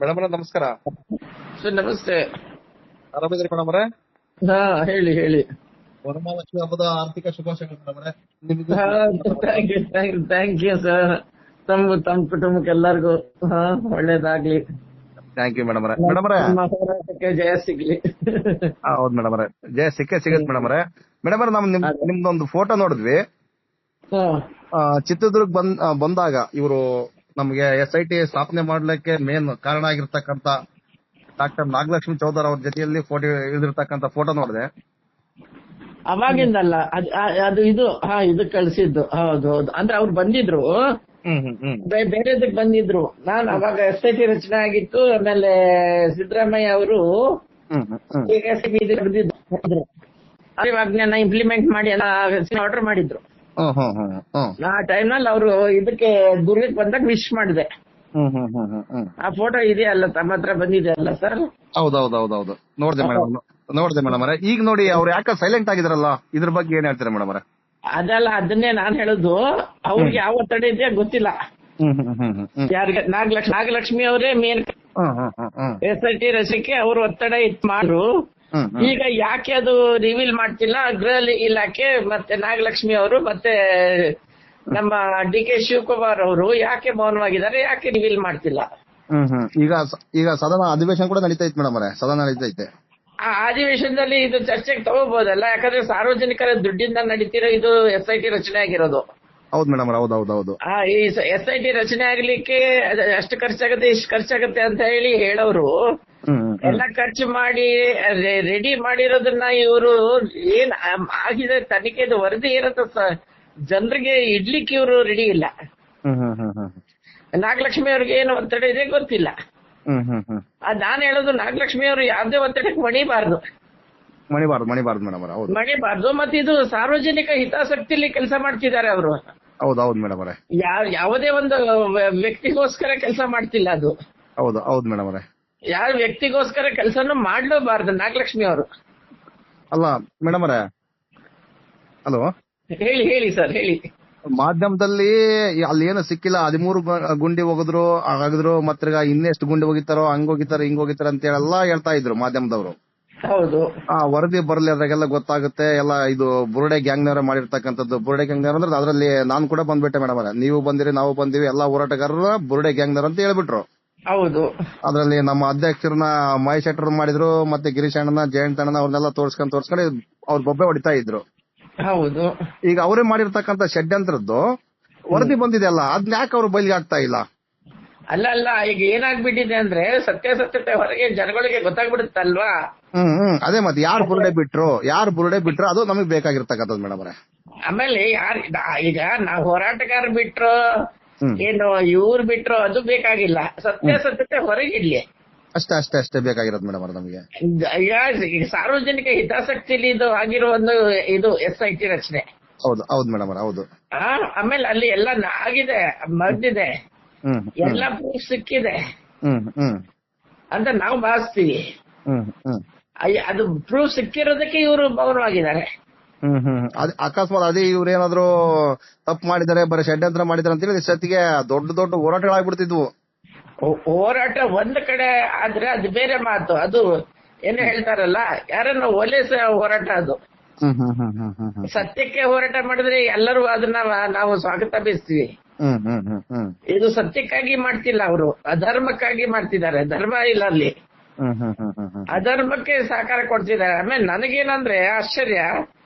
Madam ಅವರೇ ನಮಸ್ಕಾರ. Sir ನಮಸ್ತೆ. ಆರಾಮಿದ್ರಿ ಮೇಡಮ್ ಅವರೇ? ಹಾ ಹೇಳಿ ಹೇಳಿ. ವರಮಹಾಲಕ್ಷ್ಮಿ ಹಬ್ಬದ ಆರ್ಥಿಕ ಶುಭಾಶಯಗಳು ಮೇಡಮ್ ಅವರೇ. Thank you sir. ತಮ್ಮ ಕುಟುಂಬಕ್ಕೆ ಎಲ್ಲರಿಗೂ ಒಳ್ಳೇದಾಗ್ಲಿ. ಥ್ಯಾಂಕ್ ಯು ಮೇಡಮ್ ಅವರೇ. ಮೇಡಮ್ ಅವರೇ ನಮ್ಮ ಹೋರಾಟಕ್ಕೆ ಜಯ ಸಿಗ್ಲಿ. ಹೌದು ಮೇಡಮ್ ಅವರೇ, ಜಯ ಸಿಗತ್ತೆ ಮೇಡಮ್ ಅವರೇ. ಮೇಡಮ್ ಅವರೇ ನಾವು ನಿಮ್ದೊಂದು ಫೋಟೋ ನೋಡಿದ್ವಿ. ಚಿತ್ರದುರ್ಗ ಬಂದಾಗ ಇವರು ನಮ್ಗೆ SIT ಸ್ಥಾಪನೆ ಮಾಡ್ಲಿಕ್ಕೆ ಮೇನ್ ಕಾರಣ ಆಗಿರ್ತಕ್ಕಂತ ಡಾಕ್ಟರ್ ನಾಗಲಕ್ಷ್ಮಿ ಚೌಧರಿ ಅವ್ರ ಜೊತೆಯಲ್ಲಿ ಫೋಟೋ ಇಳಿದಿರ್ತಕ್ಕಂತ ಫೋಟೋ ನೋಡಿದೆ. ಅವಾಗಿಂದಲ್ಲ ಅದು ಇದು ಕಳ್ಸಿದ್ದು. ಹೌದು ಹೌದು. ಅಂದ್ರೆ ಅವ್ರು ಬಂದಿದ್ರು, ಬೇರೆದಕ್ ಬಂದಿದ್ರು. ನಾನು ಅವಾಗ SIT ರಚನೆ ಆಗಿತ್ತು. ಆಮೇಲೆ ಸಿದ್ದರಾಮಯ್ಯ ಅವರು ಇವಾಗ ಇಂಪ್ಲಿಮೆಂಟ್ ಮಾಡಿ ಆರ್ಡರ್ ಮಾಡಿದ್ರು. ಆ ಟೈಮ್ನಲ್ಲಿ ಅವರು ಇದಕ್ಕೆ ದುರ್ಗಕ್ಕೆ ಬಂದಾಗ ವಿಶ್ ಮಾಡಿದೆ. ಆ ಫೋಟೋ ಇದೆಯಲ್ಲ ತಮ್ಮ ಹತ್ರ ಬಂದಿದೆ ಅಲ್ಲ ಸರ್? ಹೌದೌದೌದೌದು, ನೋಡಿದೆ ಮೇಡಮ್ ಅವರೇ. ಈಗ ನೋಡಿ ಅವ್ರು ಯಾಕೆ ಸೈಲೆಂಟ್ ಆಗಿದ್ರಲ್ಲ, ಇದ್ರ ಬಗ್ಗೆ ಏನ್ ಹೇಳ್ತೀರಾ ಮೇಡಮ್ ಅವರೇ? ಅದಲ್ಲ, ಅದನ್ನೇ ನಾನ್ ಹೇಳುದು. ಅವ್ರಿಗೆ ಯಾವ ಒತ್ತಡ ಇದೆಯಾ ಗೊತ್ತಿಲ್ಲ. ಯಾರಿಗೆ? ನಾಗಲಕ್ಷ್ಮಿ ಅವರೇ ಮೇನ್ SIT ರಚನೆಗೆ ಅವರು ಒತ್ತಡ ಇತ್ತು ಮಾಡ್ರು. ಈಗ ಯಾಕೆ ಅದು ರಿವೀಲ್ ಮಾಡ್ತಿಲ್ಲ ಗೃಹ ಇಲಾಖೆ ಮತ್ತೆ ನಾಗಲಕ್ಷ್ಮಿ ಅವರು ಮತ್ತೆ ನಮ್ಮ DK ಶಿವಕುಮಾರ್ ಅವರು ಯಾಕೆ ಮೌನವಾಗಿದ್ದಾರೆ, ಯಾಕೆ ರಿವೀಲ್ ಮಾಡ್ತಿಲ್ಲ? ಈಗ ಸದನ ಅಧಿವೇಶನ ಕೂಡ ನಡೀತಾ ಇತ್ತು ಮೇಡಮ್ ಅವರೇ, ಸದನ ನಡೀತಾ ಐತೆ. ಆ ಅಧಿವೇಶನದಲ್ಲಿ ಇದು ಚರ್ಚೆಗೆ ತಗೋಬಹುದಲ್ಲ? ಯಾಕಂದ್ರೆ ಸಾರ್ವಜನಿಕರ ದುಡ್ಡಿಂದ ನಡೀತಿರೋ ಇದು SIT ರಚನೆ ಆಗಿರೋದು. ಹೌದು ಮೇಡಮ್, ಹೌದೌದೌದು. ಈ SIT ರಚನೆ ಆಗ್ಲಿಕ್ಕೆ ಅಷ್ಟು ಖರ್ಚಾಗತ್ತೆ ಇಷ್ಟು ಖರ್ಚಾಗತ್ತೆ ಅಂತ ಹೇಳೋರು ಎಲ್ಲ ಖರ್ಚು ಮಾಡಿ ರೆಡಿ ಮಾಡಿರೋದನ್ನ ಇವರು ಏನ್ ಆಗಿದೆ ತನಿಖೆದು ವರದಿ ಏನಂತ ಜನರಿಗೆ ಇಡ್ಲಿಕ್ಕೆ ಇವರು ರೆಡಿ ಇಲ್ಲ. ನಾಗಲಕ್ಷ್ಮಿ ಅವ್ರಿಗೆ ಏನು ಒತ್ತಡ ಇದೆ ಗೊತ್ತಿಲ್ಲ. ನಾನ್ ಹೇಳೋದು ನಾಗಲಕ್ಷ್ಮಿ ಅವರು ಯಾವ್ದೇ ಒತ್ತಡಕ್ಕೆ ಮಣಿಬಾರ್ದು ಮಣಿಬಾರ್ದು. ಮತ್ತೆ ಇದು ಸಾರ್ವಜನಿಕ ಹಿತಾಸಕ್ತಿಲಿ ಕೆಲಸ ಮಾಡ್ತಿದ್ದಾರೆ ಅವರು. ಹೌದೌದು ಮೇಡಮ್ ಅವರೇ. ಯಾವುದೇ ಒಂದು ವ್ಯಕ್ತಿಗೋಸ್ಕರ ಕೆಲಸ ಮಾಡ್ತಿಲ್ಲ ಅದು. ಹೌದು ಮೇಡಮ್ ಅವರೇ. ಯಾರ ವ್ಯಕ್ತಿಗೋಸ್ಕರ ಕೆಲಸನೂ ಮಾಡ್ಲೇಬಾರ್ದು ನಾಗಲಕ್ಷ್ಮಿ ಅವರು. ಅಲ್ಲ ಮೇಡಮ್ ಅವರೇ, ಹಲೋ ಹೇಳಿ ಸರ್ ಹೇಳಿ. ಮಾಧ್ಯಮದಲ್ಲಿ ಅಲ್ಲಿ ಏನು ಸಿಕ್ಕಿಲ್ಲ, 13 ಗುಂಡಿ ಆಗಿದ್ರು ಮತ್ತೆ ಇನ್ನೆಷ್ಟು ಗುಂಡಿ ಹೋಗಿತ್ತಾರೋ ಹಂಗೋಗಿತ್ತಾರೋ ಹಿಂಗೋಗಿತ್ತಾರ ಅಂತ ಹೇಳೆಲ್ಲ ಹೇಳ್ತಾ ಇದ್ರು ಮಾಧ್ಯಮದವರು. ಹೌದು. ವರದಿ ಬರಲಿ ಅದ್ರಾಗೆಲ್ಲ ಗೊತ್ತಾಗುತ್ತೆ. ಎಲ್ಲ ಇದು ಬುರುಡೆ ಗ್ಯಾಂಗ್ನವರ ಮಾಡಿರ್ತಕ್ಕಂಥದ್ದು. ಬುರುಡೆ ಗ್ಯಾಂಗ್ನವರ ಅಂದ್ರೆ ಅದರಲ್ಲಿ ನಾನು ಕೂಡ ಬಂದ್ಬಿಟ್ಟೆ ಮೇಡಮ್ ಅವರೇ. ನೀವು ಬಂದಿರಿ, ನಾವು ಬಂದಿವಿ, ಎಲ್ಲಾ ಹೋರಾಟಗಾರರ ಬುರುಡೆ ಗ್ಯಾಂಗ್ನವರ್ ಅಂತ ಹೇಳ್ಬಿಟ್ರು. ಹೌದು. ಅದ್ರಲ್ಲಿ ನಮ್ಮ ಅಧ್ಯಕ್ಷರನ್ನ ಮಹೇಶ್ ಶೆಟ್ಟರ್ ಮಾಡಿದ್ರು, ಮತ್ತೆ ಗಿರೀಶ್ ಅಣ್ಣನ, ಜಯಂತ್ ಅಣ್ಣನ ಅವ್ರನ್ನೆಲ್ಲ ತೋರ್ಸ್ಕೊಂಡು ಅವ್ರ ಬೊಬ್ಬೆ ಹೊಡಿತಾ ಇದ್ರು. ಹೌದು. ಈಗ ಅವರೇ ಮಾಡಿರ್ತಕ್ಕಂಥ ಷಡ್ಯಂತ್ರದ್ದು ವರದಿ ಬಂದಿದೆ ಅಲ್ಲ, ಅದ್ನ ಯಾಕೆ ಅವ್ರು ಬಯಲಿಗೆ ಆಗ್ತಾ ಇಲ್ಲ? ಅಲ್ಲ ಈಗ ಏನಾಗ್ಬಿಟ್ಟಿದೆ ಅಂದ್ರೆ ಸತ್ಯಾಸತ್ಯತೆ ಹೊರಗೆ ಜನಗಳಿಗೆ ಗೊತ್ತಾಗ್ಬಿಡುತ್ತಲ್ವಾ? ಅದೇ ಮತ್ತೆ ಯಾರು ಬುರುಡೆ ಬಿಟ್ರು ಅದು ನಮಗ್ ಬೇಕಾಗಿರ್ತಕ್ಕಂಥದ್ದು ಮೇಡಮ್ ಅವರೇ. ಆಮೇಲೆ ಈಗ ನಾವು ಹೋರಾಟಗಾರ ಬಿಟ್ರು ಏನು ಇವ್ರು ಬಿಟ್ರು ಅದು ಬೇಕಾಗಿಲ್ಲ. ಸತ್ಯಾಸತ್ಯತೆ ಹೊರಗಿಡ್ಲಿ ಅಷ್ಟೇ ಬೇಕಾಗಿರೋದು ಮೇಡಮ್ ಅವ್ರೆ ನಮಗೆ. ಈಗ ಸಾರ್ವಜನಿಕ ಹಿತಾಸಕ್ತಿಲಿ ಇದು ಆಗಿರೋ ಒಂದು ಇದು SIT ರಚನೆ. ಹೌದು ಮೇಡಮ್ ಅವ್ರೆ, ಹೌದು. ಆಮೇಲೆ ಅಲ್ಲಿ ಎಲ್ಲ ಆಗಿದೆ, ಮರ್ದಿದೆ, ಎಲ್ಲ ಪ್ರೂಫ್ ಸಿಕ್ಕಿದೆ ಅಂತ ನಾವು ಭಾವಿಸ್ತೀವಿ. ಅದು ಪ್ರೂಫ್ ಸಿಕ್ಕಿರೋದಕ್ಕೆ ಇವರು ಮೌನವಾಗಿದ್ದಾರೆ. ಅಕಸ್ಮಾತ್ ಅದೇ ಇವ್ರೇನಾದ್ರು ತಪ್ಪು ಮಾಡಿದ್ದಾರೆ, ಬರೀ ಷಡ್ಯಂತ್ರ ಮಾಡಿದಾರೆ ಅಂತ ಹೇಳಿ ಸತಿಗೆ ದೊಡ್ಡ ಹೋರಾಟಗಳಾಗ್ಬಿಡ್ತಿದ್ವು. ಹೋರಾಟ ಒಂದ್ ಕಡೆ ಆದ್ರೆ ಅದು ಬೇರೆ ಮಾತು. ಅದು ಏನು ಹೇಳ್ತಾರಲ್ಲ, ಯಾರನ್ನ ಓಲೈಸ ಹೋರಾಟ ಅದು. ಸತ್ಯಕ್ಕೆ ಹೋರಾಟ ಮಾಡಿದ್ರೆ ಎಲ್ಲರೂ ಅದನ್ನ ನಾವು ಸ್ವಾಗತ ಬಯಸ್ತೀವಿ. ಇದು ಸತ್ಯಕ್ಕಾಗಿ ಮಾಡ್ತಿಲ್ಲ, ಅವರು ಅಧರ್ಮಕ್ಕಾಗಿ ಮಾಡ್ತಿದ್ದಾರೆ. ಧರ್ಮ ಇಲ್ಲ ಅಲ್ಲಿ, ಅಧರ್ಮಕ್ಕೆ ಸಹಕಾರ ಕೊಡ್ತಿದ್ದಾರೆ. ಆಮೇಲೆ ನನಗೇನಂದ್ರೆ ಆಶ್ಚರ್ಯ,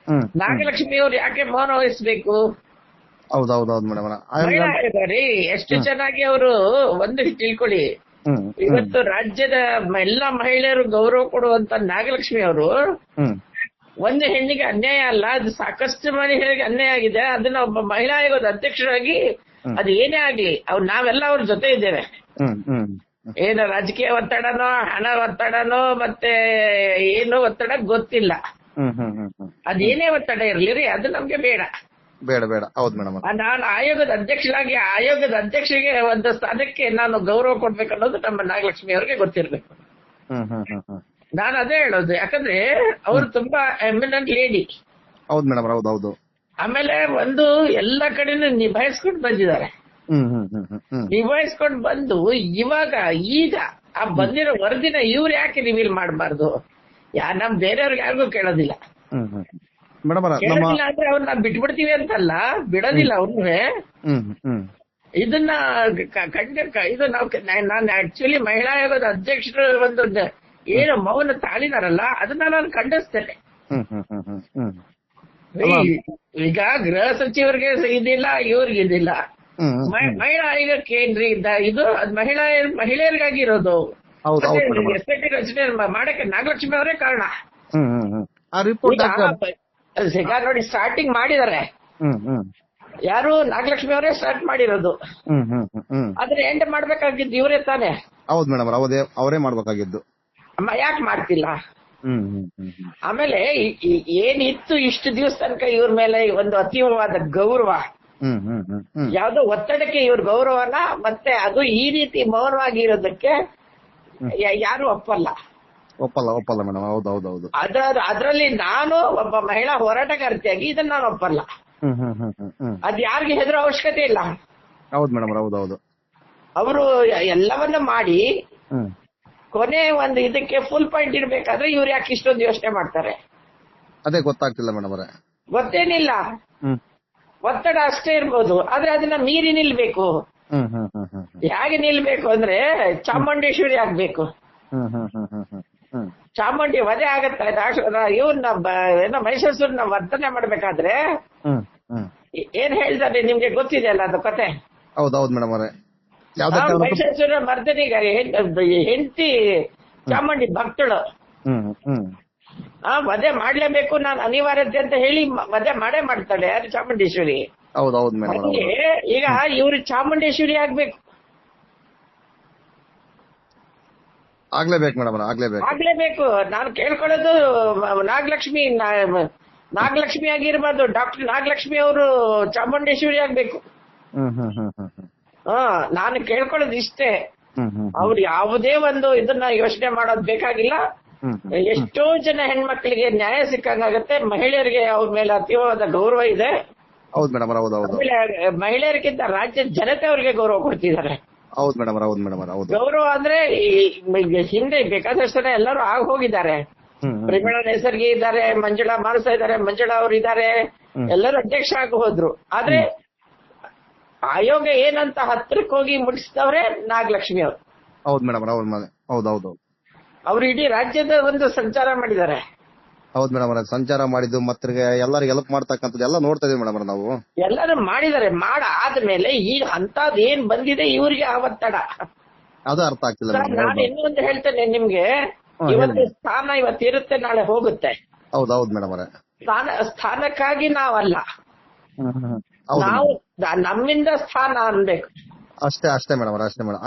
ನಾಗಲಕ್ಷ್ಮಿ ಅವ್ರು ಯಾಕೆ ಮೌನ ವಹಿಸ್ಬೇಕು? ಹೌದೌದು ಮೇಡಮ್. ರೀ ಎಷ್ಟು ಚೆನ್ನಾಗಿ ಅವರು ಒಂದು ತಿಳ್ಕೊಳ್ಳಿ, ಇವತ್ತು ರಾಜ್ಯದ ಎಲ್ಲಾ ಮಹಿಳೆಯರು ಗೌರವ ಕೊಡುವಂತ ನಾಗಲಕ್ಷ್ಮಿ ಅವರು ಒಂದು ಹೆಣ್ಣಿಗೆ ಅನ್ಯಾಯ ಅಲ್ಲ, ಅದು ಸಾಕಷ್ಟು ಮಹಿಳೆಯರಿಗೆ ಅನ್ಯಾಯ ಆಗಿದೆ. ಅದನ್ನ ಒಬ್ಬ ಮಹಿಳಾ ಆಯೋಗದ ಅಧ್ಯಕ್ಷರಾಗಿ ಅದು ಏನೇ ಆಗ್ಲಿ ನಾವೆಲ್ಲ ಅವ್ರ ಜೊತೆ ಇದ್ದೇವೆ. ಏನು ರಾಜಕೀಯ ಒತ್ತಡನೋ ಹಣ ಒತ್ತಡನೋ ಮತ್ತೆ ಏನು ಒತ್ತಡ ಗೊತ್ತಿಲ್ಲ, ಅದೇನೇ ಒತ್ತಡ ಇರ್ಲಿ ಅದು ನಮ್ಗೆ ಬೇಡ. ಹೌದು ಮೇಡಮ್. ನಾನು ಆಯೋಗದ ಅಧ್ಯಕ್ಷರಾಗಿ ಆಯೋಗದ ಅಧ್ಯಕ್ಷರಿಗೆ ಒಂದು ಸ್ಥಾನಕ್ಕೆ ನಾನು ಗೌರವ ಕೊಡ್ಬೇಕು ಅನ್ನೋದು ನಮ್ಮ ನಾಗಲಕ್ಷ್ಮಿ ಅವ್ರಿಗೆ ಗೊತ್ತಿರ್ಬೇಕು. ನಾನು ಅದೇ ಹೇಳೋದು, ಯಾಕಂದ್ರೆ ಅವರು ತುಂಬಾ ಎಮಿನೆಂಟ್ ಲೇಡಿ. ಹೌದು ಮೇಡಮ್, ಹೌದೌದು. ಆಮೇಲೆ ಒಂದು ಎಲ್ಲ ಕಡೆನೂ ನಿಭಾಯಿಸ್ಕೊಂಡು ಬಂದಿದ್ದಾರೆ. ನಿಭಾಯಿಸ್ಕೊಂಡು ಬಂದು ಈಗ ಆ ಬಂದಿರೋ ವರದಿನ ಇವ್ರು ಯಾಕೆ ರಿವೀಲ್ ಮಾಡಬಾರ್ದು? ನಮ್ ಬೇರೆಯವ್ರಿಗೆ ಯಾರಿಗೂ ಕೇಳೋದಿಲ್ಲ. ಮೇಡಮ್ ಕೇಳೋದಿಲ್ಲ ಅಂದ್ರೆ ಅವ್ರನ್ನ ಬಿಟ್ಬಿಡ್ತೀವಿ ಅಂತಲ್ಲ, ಬಿಡೋದಿಲ್ಲ ಅವ್ರನ್ನೇ. ಇದನ್ನ ಇದು ನಾನು ಆಕ್ಚುಲಿ ಮಹಿಳಾ ಆಯೋಗದ ಅಧ್ಯಕ್ಷರು ಒಂದು ಏನು ಮೌನ ತಾಳಿದಾರಲ್ಲ, ಅದನ್ನ ನಾನು ಖಂಡಿಸ್ತೇನೆ. ಈಗ ಗೃಹ ಸಚಿವರಿಗೆ ಇದಿಲ್ಲ, ಇವ್ರಿಗೆ ಇದಿಲ್ಲ. ಮಹಿಳಾ ಆಯೋಗಕ್ಕೆ ಏನ್ರಿ ಇದು ಮಹಿಳೆಯರಿಗಾಗಿ ಇರೋದು. ಎಸ್ಪೆಕ್ಟಿ ರಚನೆ ಮಾಡಕ್ಕೆ ನಾಗಲಕ್ಷ್ಮಿ ಅವರೇ ಕಾರಣ. ಈಗ ನೋಡಿ ಸ್ಟಾರ್ಟಿಂಗ್ ಮಾಡಿದಾರೆ, ಯಾರು ನಾಗಲಕ್ಷ್ಮಿ ಅವರೇ ಸ್ಟಾರ್ಟ್ ಮಾಡಿರೋದು. ಆದ್ರೆ ಎಂಡ್ ಮಾಡ್ಬೇಕಾಗಿದ್ದು ಇವರೇ ತಾನೆ. ಹೌದು ಮೇಡಮ್, ಅವರೇ ಮಾಡ್ಬೇಕಾಗಿದ್ದು. ಯಾಕೆ ಮಾಡ್ತಿಲ್ಲ? ಆಮೇಲೆ ಏನಿತ್ತು ಇಷ್ಟು ದಿವಸ ತನಕ ಇವ್ರ ಮೇಲೆ ಒಂದು ಅತೀವವಾದ ಗೌರವ, ಯಾವ್ದೋ ಒತ್ತಡಕ್ಕೆ ಇವ್ರ ಗೌರವನ, ಮತ್ತೆ ಅದು ಈ ರೀತಿ ಮೌನವಾಗಿ ಇರೋದಕ್ಕೆ ಯಾರು ಒಪ್ಪಲ್ಲ ಮೇಡಮ್. ಹೌದೌದು. ಅದ್ರಲ್ಲಿ ನಾನು ಒಬ್ಬ ಮಹಿಳಾ ಹೋರಾಟಗಾರ್ತಿಯಾಗಿ ಇದನ್ನ ನಾನು ಒಪ್ಪಲ್ಲ. ಅದ್ ಯಾರಿಗೆ ಹೆದರೋ ಅವಶ್ಯಕತೆ ಇಲ್ಲ. ಹೌದು ಮೇಡಮ್, ಹೌದೌದು. ಅವರು ಎಲ್ಲವನ್ನ ಮಾಡಿ ಕೊನೆ ಒಂದು ಇದಕ್ಕೆ ಫುಲ್ ಪಾಯಿಂಟ್ ಇರ್ಬೇಕಾದ್ರೆ ಇವ್ರು ಯಾಕೆ ಇಷ್ಟೊಂದು ಯೋಚನೆ ಮಾಡ್ತಾರೆ? ಅದೇ ಗೊತ್ತಾಗ್ತಿಲ್ಲ ಮೇಡಮ್ ಅವರೇ. ಗೊತ್ತೇನಿಲ್ಲ, ಒತ್ತಡ ಅಷ್ಟೇ ಇರ್ಬೋದು, ಆದ್ರೆ ಅದನ್ನ ಮೀರಿ ನಿಲ್ಬೇಕು. ಹೇಗೆ ನಿಲ್ಬೇಕು ಅಂದ್ರೆ ಚಾಮುಂಡೇಶ್ವರಿ ಆಗ್ಬೇಕು. ಚಾಮುಂಡಿ ವಧೆ ಆಗತ್ತೆ, ಇವ್ರನ್ನ ಮಹಿಷಾಸುರನ ವರ್ತನೆ ಮಾಡ್ಬೇಕಾದ್ರೆ ಏನ್ ಹೇಳ್ತಾರೆ ನಿಮ್ಗೆ ಗೊತ್ತಿದೆ ಅಲ್ಲ ಅದು ಕತೆ? ಹೌದೌದು ಮೇಡಮ್ ಅವರೇ. ಮಹಿಷಾಸುರ ಮರ್ದನಿಗೆ ಹೆಂಡತಿ ಚಾಮುಂಡಿ ಭಕ್ತಳು, ವಧೆ ಮಾಡ್ಲೇಬೇಕು ನಾನು ಅನಿವಾರ್ಯತೆ ಅಂತ ಹೇಳಿ ವಧೆ ಮಾಡೇ ಮಾಡ್ತಾಳೆ ಯಾರು? ಚಾಮುಂಡೇಶ್ವರಿ. ಹೌದೌದು ಮೇಡಮ್. ಈಗ ಇವ್ರು ಚಾಮುಂಡೇಶ್ವರಿ ಆಗ್ಬೇಕು. ಆಗ್ಲೇಬೇಕು ಮೇಡಮ್, ಆಗ್ಲೇಬೇಕು. ನಾನು ಕೇಳ್ಕೊಳ್ಳೋದು ನಾಗಲಕ್ಷ್ಮಿ ಆಗಿರ್ಬಾರ್ದು, ಡಾಕ್ಟರ್ ನಾಗಲಕ್ಷ್ಮಿ ಅವರು ಚಾಮುಂಡೇಶ್ವರಿ ಆಗ್ಬೇಕು. ನಾನು ಕೇಳ್ಕೊಳ್ಳೋದು ಇಷ್ಟೇ. ಅವ್ರು ಯಾವುದೇ ಒಂದು ಇದನ್ನ ಯೋಚನೆ ಮಾಡೋದ್ ಬೇಕಾಗಿಲ್ಲ. ಎಷ್ಟೋ ಜನ ಹೆಣ್ಮಕ್ಳಿಗೆ ನ್ಯಾಯ ಸಿಕ್ಕಂಗಾಗತ್ತೆ. ಮಹಿಳೆಯರಿಗೆ ಅವ್ರ ಮೇಲೆ ಅತೀವವಾದ ಗೌರವ ಇದೆ. ಹೌದು ಮೇಡಮ್, ಮಹಿಳೆಯರಿಗಿಂತ ರಾಜ್ಯದ ಜನತೆ ಅವ್ರಿಗೆ ಗೌರವ ಕೊಡ್ತಿದ್ದಾರೆ. ಹೌದು ಮೇಡಮ್, ಹೌದು. ಗೌರವ ಅಂದ್ರೆ ಹಿಂದೆ ಬೇಕಾದಷ್ಟು ಜನ ಎಲ್ಲರೂ ಆಗ ಹೋಗಿದ್ದಾರೆ. ಪರಿಮಳ ನೇಸರ್ಗಿ ಇದ್ದಾರೆ, ಮಂಜುಳಾ ಮಾನಸ ಇದ್ದಾರೆ, ಮಂಜುಳಾ ಅವರು ಇದ್ದಾರೆ, ಎಲ್ಲರೂ ಅಧ್ಯಕ್ಷ ಆಗಿ ಹೋದ್ರು. ಆದ್ರೆ ಆಯೋಗ ಏನಂತ ಹತ್ರಕ್ಕೆ ಹೋಗಿ ಮುಟ್ಟಿಸಿದವ್ರೆ ನಾಗಲಕ್ಷ್ಮಿ ಅವರು. ಹೌದು ಮೇಡಮ್, ಹೌದೌದು. ಅವ್ರು ಇಡೀ ರಾಜ್ಯದ ಒಂದು ಸಂಚಾರ ಮಾಡಿದ್ದಾರೆ. ಹೌದು ಮೇಡಮ್, ಸಂಚಾರ ಮಾಡಿದ್ದು ಮತ್ತೆ ಎಲ್ಲರಿಗೆ ಹೆಲ್ಪ್ ಮಾಡ್ತಕ್ಕಂಥದ್ದು ಎಲ್ಲ ನೋಡ್ತಾ ಇದೀವಿ ಮೇಡಮ್ ನಾವು. ಎಲ್ಲರೂ ಮಾಡಿದ್ದಾರೆ. ಆದ್ಮೇಲೆ ಈಗ ಅಂತದ್ ಏನ್ ಬಂದಿದೆ ಇವ್ರಿಗೆ ಆ ಒತ್ತಡ ಅದು ಅರ್ಥ ಆಗ್ತಿಲ್ಲ. ನಾನು ಇನ್ನೊಂದು ಹೇಳ್ತೇನೆ ನಿಮ್ಗೆ, ಇವತ್ತು ಸ್ಥಾನ ಇವತ್ತಿರುತ್ತೆ, ನಾಳೆ ಹೋಗುತ್ತೆ. ಹೌದೌದು ಮೇಡಮ್ ಅವರೇ. ಸ್ಥಾನಕ್ಕಾಗಿ ನಾವಲ್ಲ, ನಾವು ನಮ್ಮಿಂದ ಸ್ಥಾನ ಅನ್ಬೇಕು. ಅಷ್ಟೇ ಮೇಡಮ್,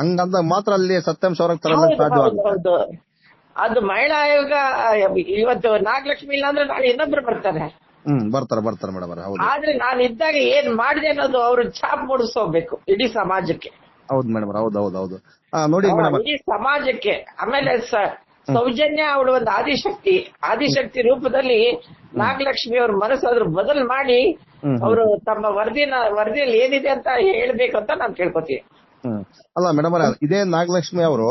ಹಂಗಂದ ಮಾತ್ರ ಅಲ್ಲಿ ಸತ್ಯಾಂಶ ಹೊರಗೆ ತರಲು ಸಾಧ್ಯ. ಹೌದು. ಅದು ಮಹಿಳಾ ಆಯೋಗ ಇವತ್ತು ನಾಗಲಕ್ಷ್ಮಿ ಇಲ್ಲ ಅಂದ್ರೆ ನಾಳೆ ಇನ್ನೊಬ್ರು ಬರ್ತಾರೆ. ಬರ್ತಾರೆ ಮೇಡಮ್. ಆದ್ರೆ ನಾನು ಇದ್ದಾಗ ಏನ್ ಮಾಡಿದೆ ಅನ್ನೋದು ಅವ್ರು ಛಾಪ್ ಮೂಡಿಸೋಗ್ಬೇಕು ಇಡೀ ಸಮಾಜಕ್ಕೆ. ಹೌದು ಮೇಡಮ್, ಹೌದು. ನೋಡಿ ಮೇಡಮ್, ಇಡೀ ಸಮಾಜಕ್ಕೆ. ಆಮೇಲೆ ಸೌಜನ್ಯ ಅವಳು ಒಂದು ಆದಿಶಕ್ತಿ ರೂಪದಲ್ಲಿ ನಾಗಲಕ್ಷ್ಮಿ ಅವ್ರ ಮನಸ್ಸು ಅದ್ರ ಬದಲು ಮಾಡಿ ಅವರು ತಮ್ಮ ವರದಿಯಲ್ಲಿ ಏನಿದೆ ಅಂತ ಹೇಳ್ಬೇಕು ಅಂತ ನಾನು ಕೇಳ್ಕೊತೀನಿ. ಅಲ್ಲ ಮೇಡಮ್, ಇದೇ ನಾಗಲಕ್ಷ್ಮಿ ಅವರು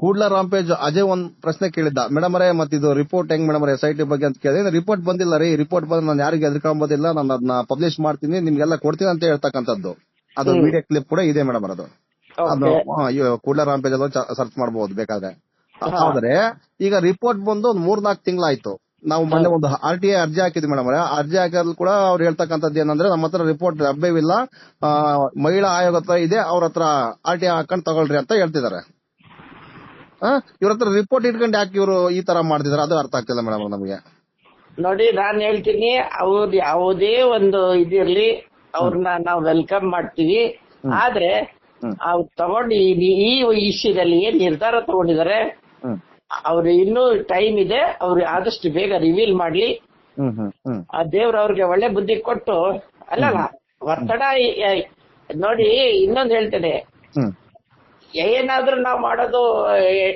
ಕೂಡ್ಲ ರಾಂಪೇಜ್ ಅಜಯ್ ಒಂದ್ ಪ್ರಶ್ನೆ ಕೇಳಿದ್ದ ಮೇಡಮ್ ಅವರೇ, ಮತ್ತಿದು ರಿಪೋರ್ಟ್ ಹೆಂಗ್ ಮೇಡಮ್ SIT ಬಗ್ಗೆ ಅಂತ ಕೇಳಿದ್ರೆ, ರಿಪೋರ್ಟ್ ಬಂದಿಲ್ಲ ರೀ, ರಿಪೋರ್ಟ್ ಬಂದ್ರೆ ನಾನು ಯಾರಿಗೆ ಎದ್ಕೊಂಬೋದಿಲ್ಲ, ನಾನು ಅದನ್ನ ಪಬ್ಲಿಷ್ ಮಾಡ್ತೀನಿ, ನಿಮ್ಗೆಲ್ಲ ಕೊಡ್ತೀನಿ ಅಂತ ಹೇಳ್ತಕ್ಕಂಥದ್ದು. ಅದು ವಿಡಿಯೋ ಕ್ಲಿಪ್ ಕೂಡ ಇದೆ ಮೇಡಮ್. ಅದು ಕೂಡ್ಲ ರಾಂಪೇಜ್ ಅಲ್ಲ ಸರ್ಚ್ ಮಾಡಬಹುದು ಬೇಕಾದ್ರೆ. ಆದ್ರೆ ಈಗ ರಿಪೋರ್ಟ್ ಬಂದು ಒಂದ್ 3-4 ತಿಂಗಳಾಯ್ತು. ನಾವು ಮೊನ್ನೆ ಒಂದು RTI ಅರ್ಜಿ ಹಾಕಿದ್ವಿ ಮೇಡಮ್ ಅವರೇ. ಅರ್ಜಿ ಹಾಕಿದ್ರು ಕೂಡ ಅವ್ರು ಹೇಳ್ತಕ್ಕಂಥದ್ದು ಏನಂದ್ರೆ, ನಮ್ಮ ಹತ್ರ ರಿಪೋರ್ಟ್ ಲಭ್ಯವಿಲ್ಲ, ಮಹಿಳಾ ಆಯೋಗ ಹತ್ರ ಇದೆ, ಅವ್ರ ಹತ್ರ RTI ಹಾಕೊಂಡ್ ತಗೊಳ್ರಿ ಅಂತ ಹೇಳ್ತಿದ್ದಾರೆ. ಇವ್ರ ಹತ್ರ ರಿಪೋರ್ಟ್ ಇಟ್ಕೊಂಡು ಯಾಕೆ ಇವರು ಈ ತರ ಮಾಡ್ತಿದಾರೆ, ಅದು ಅರ್ಥ ಆಗ್ತಿಲ್ಲ ಮೇಡಮ್ ನಮಗೆ. ನೋಡಿ, ನಾನ್ ಹೇಳ್ತೀನಿ, ಅವ್ರದ್ದು ಯಾವುದೇ ಒಂದು ಇದಿರ್ಲಿ, ಅವ್ರನ್ನ ನಾವು ವೆಲ್ಕಮ್ ಮಾಡ್ತೀವಿ. ಆದ್ರೆ ಅವ್ರು ತಗೊಂಡು ಈ ವಿಷಯದಲ್ಲಿ ಏನ್ ನಿರ್ಧಾರ ತಗೊಂಡಿದ್ದಾರೆ, ಅವ್ರು ಇನ್ನೂ ಟೈಮ್ ಇದೆ, ಅವ್ರು ಆದಷ್ಟು ಬೇಗ ರಿವೀಲ್ ಮಾಡ್ಲಿ. ಆ ದೇವ್ರ ಅವ್ರಿಗೆ ಒಳ್ಳೆ ಬುದ್ಧಿ ಕೊಟ್ಟು, ಅಲ್ಲಲ್ಲ ಒತ್ತಡ. ನೋಡಿ, ಇನ್ನೊಂದು ಹೇಳ್ತೇನೆ, ಏನಾದ್ರೂ ನಾವು ಮಾಡೋದು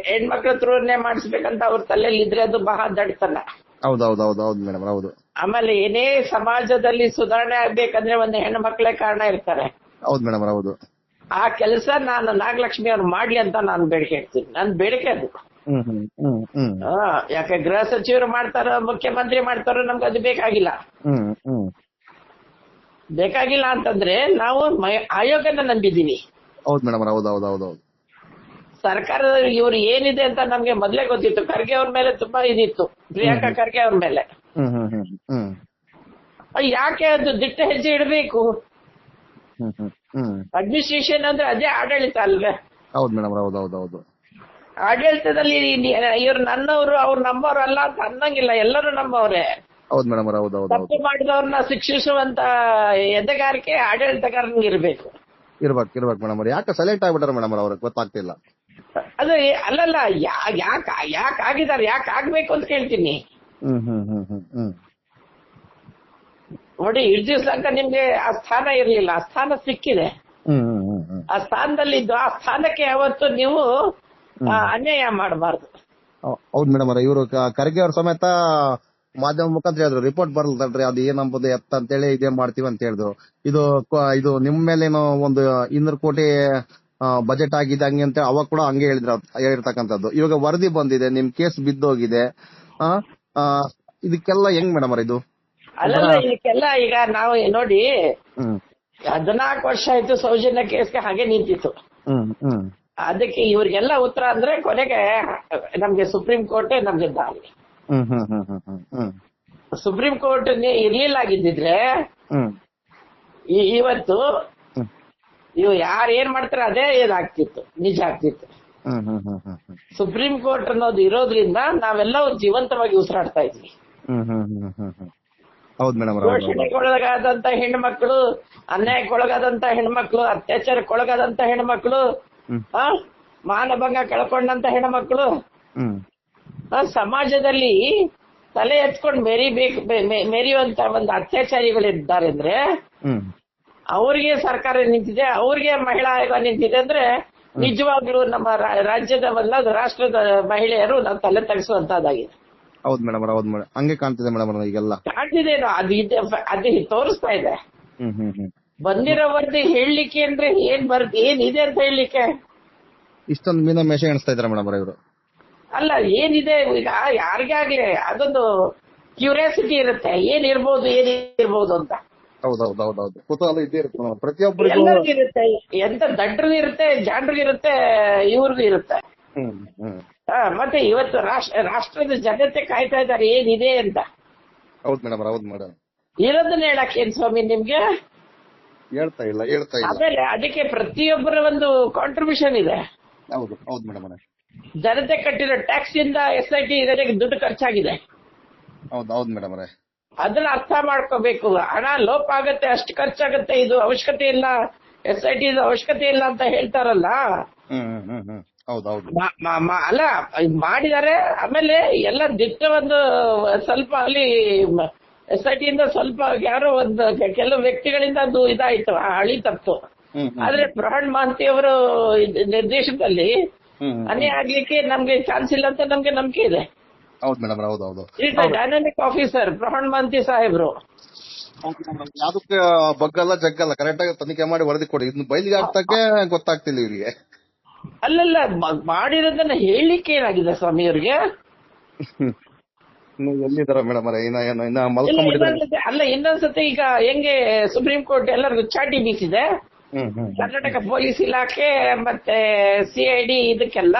ಹೆಣ್ಮಕ್ಳ ಥ್ರೂನೇ ಮಾಡಿಸ್ಬೇಕಂತ ಅವ್ರ ತಲೆಯಲ್ಲಿ ಇದ್ರೆ ಅದು ಬಹಳ ದಡ್ತನ. ಹೌದು ಮೇಡಮ್, ಹೌದು. ಆಮೇಲೆ ಏನೇ ಸಮಾಜದಲ್ಲಿ ಸುಧಾರಣೆ ಆಗ್ಬೇಕಂದ್ರೆ ಒಂದು ಹೆಣ್ಣು ಮಕ್ಕಳೇ ಕಾರಣ ಇರ್ತಾರೆ. ಹೌದು ಮೇಡಮ್, ಹೌದು. ಆ ಕೆಲಸ ನಾನು ನಾಗಲಕ್ಷ್ಮಿ ಅವ್ರು ಮಾಡ್ಲಿ ಅಂತ ನಾನು ಬೇಡಿಕೆ ಇಡ್ತೀನಿ. ನನ್ ಬೇಡಿಕೆ ಅದು. ಯಾಕೆ ಗೃಹ ಸಚಿವರು ಮಾಡ್ತಾರೋ ಮುಖ್ಯಮಂತ್ರಿ ಮಾಡ್ತಾರೋ ನಮ್ಗೆ ಅದು ಬೇಕಾಗಿಲ್ಲ. ಬೇಕಾಗಿಲ್ಲ ಅಂತಂದ್ರೆ ನಾವು ಆಯೋಗನ ನಂಬಿದೀವಿ. ಹೌದು ಮೇಡಮ್, ಹೌದೌದೌದು. ಸರ್ಕಾರದ ಇವ್ರು ಏನಿದೆ ಅಂತ ನಮ್ಗೆ ಮೊದ್ಲೇ ಗೊತ್ತಿತ್ತು. ಖರ್ಗೆ ಅವ್ರ ಮೇಲೆ ತುಂಬಾ ಇದಿತ್ತು, ಪ್ರಿಯಾಂಕಾ ಖರ್ಗೆ ಅವ್ರ ಮೇಲೆ. ಯಾಕೆ ಅದು ದಿಟ್ಟ ಹೆಜ್ಜೆ ಇಡಬೇಕು? ಅಡ್ಮಿನಿಸ್ಟ್ರೇಷನ್ ಅಂದ್ರೆ ಅದೇ ಆಡಳಿತ ಅಲ್ವೇ? ಹೌದು ಮೇಡಮ್, ಹೌದೌದೌದು. ಆಡಳಿತದಲ್ಲಿ ಇವ್ರು ನನ್ನವರು ಅವ್ರು ನಮ್ಮವ್ರು ಅಲ್ಲ ಅಂತ ಅನ್ನಂಗಿಲ್ಲ, ಎಲ್ಲರೂ ನಮ್ಮವ್ರೆ. ಹೌದು ಮೇಡಮ್, ಹೌದೌದು. ತಪ್ಪು ಮಾಡಿದವ್ರನ್ನ ಶಿಕ್ಷಿಸುವಂತ ಎದೆಗಾರಿಕೆ ಆಡಳಿತಗಾರನಿಗೆ ಇರ್ಬೇಕು ಮೇಡಮ್. ಯಾಕೆ ಸೈಲೆಂಟ್ ಆಗ್ಬಿಟ್ಟಾರ ಮೇಡಮ್ ಅವ್ರಿಗೆ ಗೊತ್ತಾಗ್ತಿಲ್ಲ. ಅದು ಅಲ್ಲಲ್ಲ, ಯಾಕೆ ಆಗಿದ್ದಾರೆ, ಯಾಕೆ ಆಗ್ಬೇಕು ಅಂತ ಕೇಳ್ತೀನಿ. ನೋಡಿ, ಇಷ್ಟು ದಿವಸ ತನಕ ನಿಮ್ಗೆ ಆ ಸ್ಥಾನ ಇರ್ಲಿಲ್ಲ, ಆ ಸ್ಥಾನ ಸಿಕ್ಕಿದೆ. ಆ ಸ್ಥಾನದಲ್ಲಿದ್ದು ಆ ಸ್ಥಾನಕ್ಕೆ ಯಾವತ್ತು ನೀವು ಅನ್ಯಾಯ ಮಾಡಬಾರ್ದು. ಹೌದು ಮೇಡಮ್, ಇವರು ಖರ್ಗೆ ಅವ್ರ ಸಮೇತ ಮಾಧ್ಯಮ ಮುಖಾಂತರ ಹೇಳಿದ್ರು, ರಿಪೋರ್ಟ್ ಬರಲ್ರಿ ಅದು ಏನಂಬುದು ಎತ್ತ ಅಂತೇಳಿ ಇದೇ ಮಾಡ್ತೀವಿ ಅಂತ ಹೇಳಿದ್ರು. ಇದು ನಿಮ್ ಮೇಲೇನೋ ಒಂದು 200 ಕೋಟಿ ಬಜೆಟ್ ಆಗಿದೆ ಹಂಗೆ ಅಂತ ಅವಾಗ ಕೂಡ ಹಂಗೆ ಹೇಳಿರ್ತಕ್ಕಂಥದ್ದು. ಇವಾಗ ವರದಿ ಬಂದಿದೆ, ನಿಮ್ ಕೇಸ್ ಬಿದ್ದೋಗಿದೆ. ಇದಕ್ಕೆಲ್ಲ ಹೆಂಗ್ ಮೇಡಮ್ ಇದು? ಅಲ್ಲಲ್ಲ, ಇದಕ್ಕೆಲ್ಲ ಈಗ ನಾವು ನೋಡಿ 14 ವರ್ಷ ಆಯ್ತು ಸೌಜನ್ಯ ಕೇಸ್ಗೆ ಹಾಗೆ ನಿಂತಿತ್ತು. ಅದಕ್ಕೆ ಇವ್ರಿಗೆಲ್ಲ ಉತ್ತರ ಅಂದ್ರೆ ಕೊನೆಗೆ ನಮ್ಗೆ ಸುಪ್ರೀಂ ಕೋರ್ಟೇ ನಮ್ಗೆ ದಾರಿ. ಸುಪ್ರೀಂ ಕೋರ್ಟ್ ಇರ್ಲಿಲ್ಲ ಆಗಿದ್ದಿದ್ರೆ ಇವತ್ತು ಇವು ಯಾರು ಏನ್ ಮಾಡ್ತಾರೆ ಅದೇ ಇದಾಗ್ತಿತ್ತು, ನಿಜ ಆಗ್ತಿತ್ತು. ಸುಪ್ರೀಂ ಕೋರ್ಟ್ ಅನ್ನೋದು ಇರೋದ್ರಿಂದ ನಾವೆಲ್ಲವೂ ಜೀವಂತವಾಗಿ ಉಸಿರಾಡ್ತಾ ಇದ್ವಿ. ಶೋಷಣೆಗೊಳಗಾದಂತ ಹೆಣ್ಮಕ್ಳು, ಅನ್ಯಾಯಕ್ಕೊಳಗಾದಂತ ಹೆಣ್ಮಕ್ಳು, ಅತ್ಯಾಚಾರಕ್ಕೊಳಗಾದಂತ ಹೆಣ್ಮಕ್ಳು, ಮಾನಭಂಗ ಕಳ್ಕೊಂಡಂತ ಹೆಣ್ಮಕ್ಳು ಸಮಾಜದಲ್ಲಿ ತಲೆ ಎತ್ಕೊಂಡು ಮೆರೆಯುವಂತ ಒಂದು ಅತ್ಯಾಚಾರಿಗಳಿದ್ದಾರೆ ಅಂದ್ರೆ ಅವ್ರಿಗೆ ಸರ್ಕಾರ ನಿಂತಿದೆ, ಅವ್ರಿಗೆ ಮಹಿಳಾ ಆಯೋಗ ನಿಂತಿದೆ ಅಂದ್ರೆ ನಿಜವಾಗ್ಲೂ ನಮ್ಮ ರಾಜ್ಯದ ರಾಷ್ಟ್ರದ ಮಹಿಳೆಯರು ನಾವು ತಲೆ ತಗ್ಸುವಂತದ್ದಾಗಿದೆ. ಹೌದು ಮೇಡಮ್, ಹೌದು ಮೇಡಮ್, ಹಂಗೆ ಕಾಣ್ತಿದೆ ಮೇಡಮ್. ಈಗೆಲ್ಲ ಕಾಣ್ತಿದೇನೋ, ಅದು ತೋರಿಸ್ತಾ ಇದೆ. ಬಂದಿರೋ ವರದಿ ಹೇಳಲಿಕ್ಕೆ ಅಂದ್ರೆ ಏನಿದೆ ಅಂತ ಹೇಳಲಿಕ್ಕೆ ಇಷ್ಟೊಂದು ಮೀನಮೇಷ ಎಣಿಸ್ತಾ ಇದಾರೆ ಮೇಡಮ್ ಇವರು. ಅಲ್ಲ, ಏನಿದೆ ಈಗ ಯಾರಿಗೇ ಆಗ್ಲಿ ಅದೊಂದು ಕ್ಯೂರಿಯಾಸಿಟಿ ಇರುತ್ತೆ, ಏನಿರ್ಬೋದು ಅಂತ. ಹೌದೌದೌದೌದು, ಕುತೂಹಲ ಇದ್ದೇ ಇರುತ್ತೆ ಪ್ರತಿಯೊಬ್ಬರಿಗೂ. ಎಲ್ಲರಿಗೂ ಇರುತ್ತೆ, ಎಂತ ದಡ್ರಿಗೂ ಇರುತ್ತೆ, ಜಾಂಡ್ರಿಗೂ ಇರುತ್ತೆ, ಇವ್ರಿಗೂ ಇರುತ್ತೆ. ಮತ್ತೆ ಇವತ್ತು ರಾಷ್ಟ್ರದ ಜನತೆ ಕಾಯ್ತಾ ಇದ್ದಾರೆ ಏನಿದೆ ಅಂತ. ಹೌದು ಮೇಡಮ್, ಹೌದು ಮೇಡಮ್. ಇರೋದನ್ನ ಹೇಳಕ್ ಏನ್ ಸ್ವಾಮಿ ನಿಮ್ಗೆ ಹೇಳ್ತಾ ಇಲ್ಲ. ಆಮೇಲೆ ಅದಕ್ಕೆ ಪ್ರತಿಯೊಬ್ಬರ ಒಂದು ಕಾಂಟ್ರಿಬ್ಯೂಷನ್ ಇದೆ. ಹೌದು ಹೌದು ಮೇಡಮ್. ಜನತೆ ಕಟ್ಟಿರೋ ಟ್ಯಾಕ್ಸ್ ಇಂದ SIT ಇದಕ್ಕೆ ದುಡ್ಡು ಖರ್ಚಾಗಿದೆ. ಹೌದು ಮೇಡಮ್. ಅದನ್ನ ಅರ್ಥ ಮಾಡ್ಕೋಬೇಕು. ಹಣ ಲೋಪ ಆಗತ್ತೆ, ಅಷ್ಟು ಖರ್ಚಾಗತ್ತೆ, ಇದು ಅವಶ್ಯಕತೆ ಇಲ್ಲ, SIT ಅವಶ್ಯಕತೆ ಇಲ್ಲ ಅಂತ ಹೇಳ್ತಾರಲ್ಲ. ಅಲ್ಲ, ಮಾಡಿದ್ದಾರೆ. ಆಮೇಲೆ ಎಲ್ಲ ದಿಟ್ಟ ಒಂದು ಸ್ವಲ್ಪ ಅಲ್ಲಿ SIT ಇಂದ ಸ್ವಲ್ಪ ಯಾರೋ ಒಂದು ಕೆಲವು ವ್ಯಕ್ತಿಗಳಿಂದ ಅದು ಇದಾಯ್ತು, ಹಳಿ ತಪ್ತು. ಆದ್ರೆ ಪ್ರಹ್ಲಾದ್ ಮಹಂತಿ ಅವರು ನಿರ್ದೇಶನದಲ್ಲಿ ಅನ್ಯಾಯ ಆಗ್ಲಿಕ್ಕೆ ನಮ್ಗೆ ಚಾನ್ಸ್ ಇಲ್ಲ ಅಂತ ನಮ್ಗೆ ನಂಬಿಕೆ ಇದೆ. ಹೌದು ಮೇಡಮ್, ಹೌದೌದು. ಡೈನಾಮಿಕ್ ಆಫೀಸರ್ ಪ್ರಹ್ಲಾದ್ ಮಹಂತಿ ಸಾಹೇಬ್ರು ಯಾವ್ದಕ್ಕೆ ಬಗ್ಗಲ್ಲ ಜಗ್ಗಲ್ಲ, ಕರೆಕ್ಟ್ ಆಗಿ ತನಿಖೆ ಮಾಡಿ ವರದಿ ಕೊಡಿ. ಇದನ್ನ ಬಯಲಿಗೆ ಹಾಕ್ತಕ್ಕೆ ಗೊತ್ತಾಗ್ತಿಲ್ಲ ಇವರಿಗೆ. ಅಲ್ಲಲ್ಲ, ಮಾಡಿರೋದನ್ನ ಹೇಳಿಕ್ಕೆ ಏನಾಗಿದೆ ಸ್ವಾಮಿ ಇವ್ರಿಗೆ? ಎಲ್ಲಿದಾರ ಮೇಡಮ್? ಅಲ್ಲ, ಇನ್ನೊಂದ್ಸತಿ ಈಗ ಹೆಂಗೆ ಸುಪ್ರೀಂ ಕೋರ್ಟ್ ಎಲ್ಲರಿಗೂ ಚಾಟಿ ಬೀಸಿದೆ, ಕರ್ನಾಟಕ ಪೊಲೀಸ್ ಇಲಾಖೆ ಮತ್ತೆ CID ಇದಕ್ಕೆಲ್ಲ,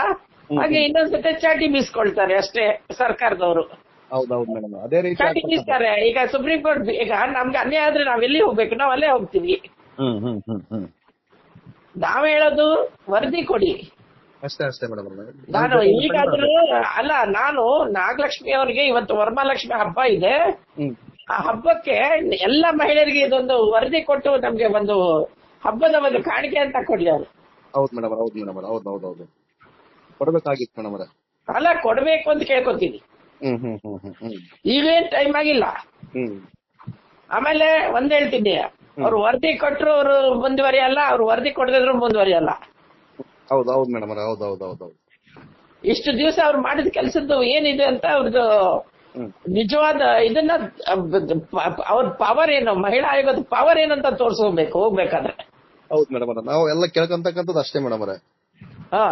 ಹಾಗೆ ಇನ್ನೊಂದ್ಸತಿ ಚಾಟಿ ಬೀಸ್ಕೊಳ್ತಾರೆ ಅಷ್ಟೇ ಸರ್ಕಾರದವರು. ಹೌದೌದು ಮೇಡಮ್, ಅದೇ ರೀತಿ ಚಾಟಿ ಬೀಸ್ತಾರೆ. ಈಗ ಸುಪ್ರೀಂ ಕೋರ್ಟ್ ಈಗ ನಮ್ಗೆ ಅನ್ಯಾಯ ಆದ್ರೆ ನಾವೆಲ್ಲಿ ಹೋಗ್ಬೇಕು? ನಾವ್ ಅಲ್ಲೇ ಹೋಗ್ತೀವಿ. ನಾವ್ ಹೇಳೋದು ವರದಿ ಕೊಡಿ ಅಷ್ಟೇ ಮೇಡಮ್. ನಾನು ಈಗಾದ್ರೂ ಅಲ್ಲ, ನಾನು ನಾಗಲಕ್ಷ್ಮಿ ಅವರಿಗೆ ಇವತ್ತು ವರಮಹಾಲಕ್ಷ್ಮಿ ಹಬ್ಬ ಇದೆ, ಆ ಹಬ್ಬಕ್ಕೆ ಎಲ್ಲ ಮಹಿಳೆಯರಿಗೆ ಇದೊಂದು ವರದಿ ಕೊಟ್ಟು ನಮ್ಗೆ ಒಂದು ಹಬ್ಬದ ಒಂದು ಕಾಣಿಕೆ ಅಂತ ಕೊಡ್ಲಿದ್ದಾರೆ. ಹೌದು ಮೇಡಮ್, ಹೌದು ಮೇಡಮ್, ಹೌದೌದೌದು, ಕೊಡ್ಬೇಕಾಗಿತ್ತು ಮೇಡಮ್. ಅಲ್ಲ, ಕೊಡ್ಬೇಕು ಅಂತ ಕೇಳ್ಕೊತೀನಿ. ಈಗೇನ್ ಟೈಮ್ ಆಗಿಲ್ಲ. ಆಮೇಲೆ ಒಂದ್ ಹೇಳ್ತೀನಿ, ಅವ್ರು ವರದಿ ಕೊಟ್ಟರು ಅವರು ಮುಂದುವರಿಯಲ್ಲ, ಅವ್ರು ವರದಿ ಕೊಡದಿದ್ರು ಮುಂದುವರಿಯಲ್ಲ. ಹೌದು ಮೇಡಮ್, ಹೌದೌದೌದು. ಇಷ್ಟು ದಿವಸ ಅವ್ರು ಮಾಡಿದ ಕೆಲಸದ್ದು ಏನಿದೆ ಅಂತ ಅವ್ರದ್ದು ನಿಜವಾದ ಇದನ್ನ ಅವ್ರ ಪವರ್ ಏನು, ಮಹಿಳಾ ಆಯೋಗದ ಪವರ್ ಏನಂತ ತೋರಿಸ್ಕೋಬೇಕು ಹೋಗ್ಬೇಕಾದ್ರೆ. ಹೌದು ಮೇಡಮ್ ಅವರೇ, ನಾವು ಎಲ್ಲ ಕೇಳ್ಕೊಂತಕ್ಕಂಥದ್ದು ಅಷ್ಟೇ ಮೇಡಮ್ ಅವರೇ. ಹಾ,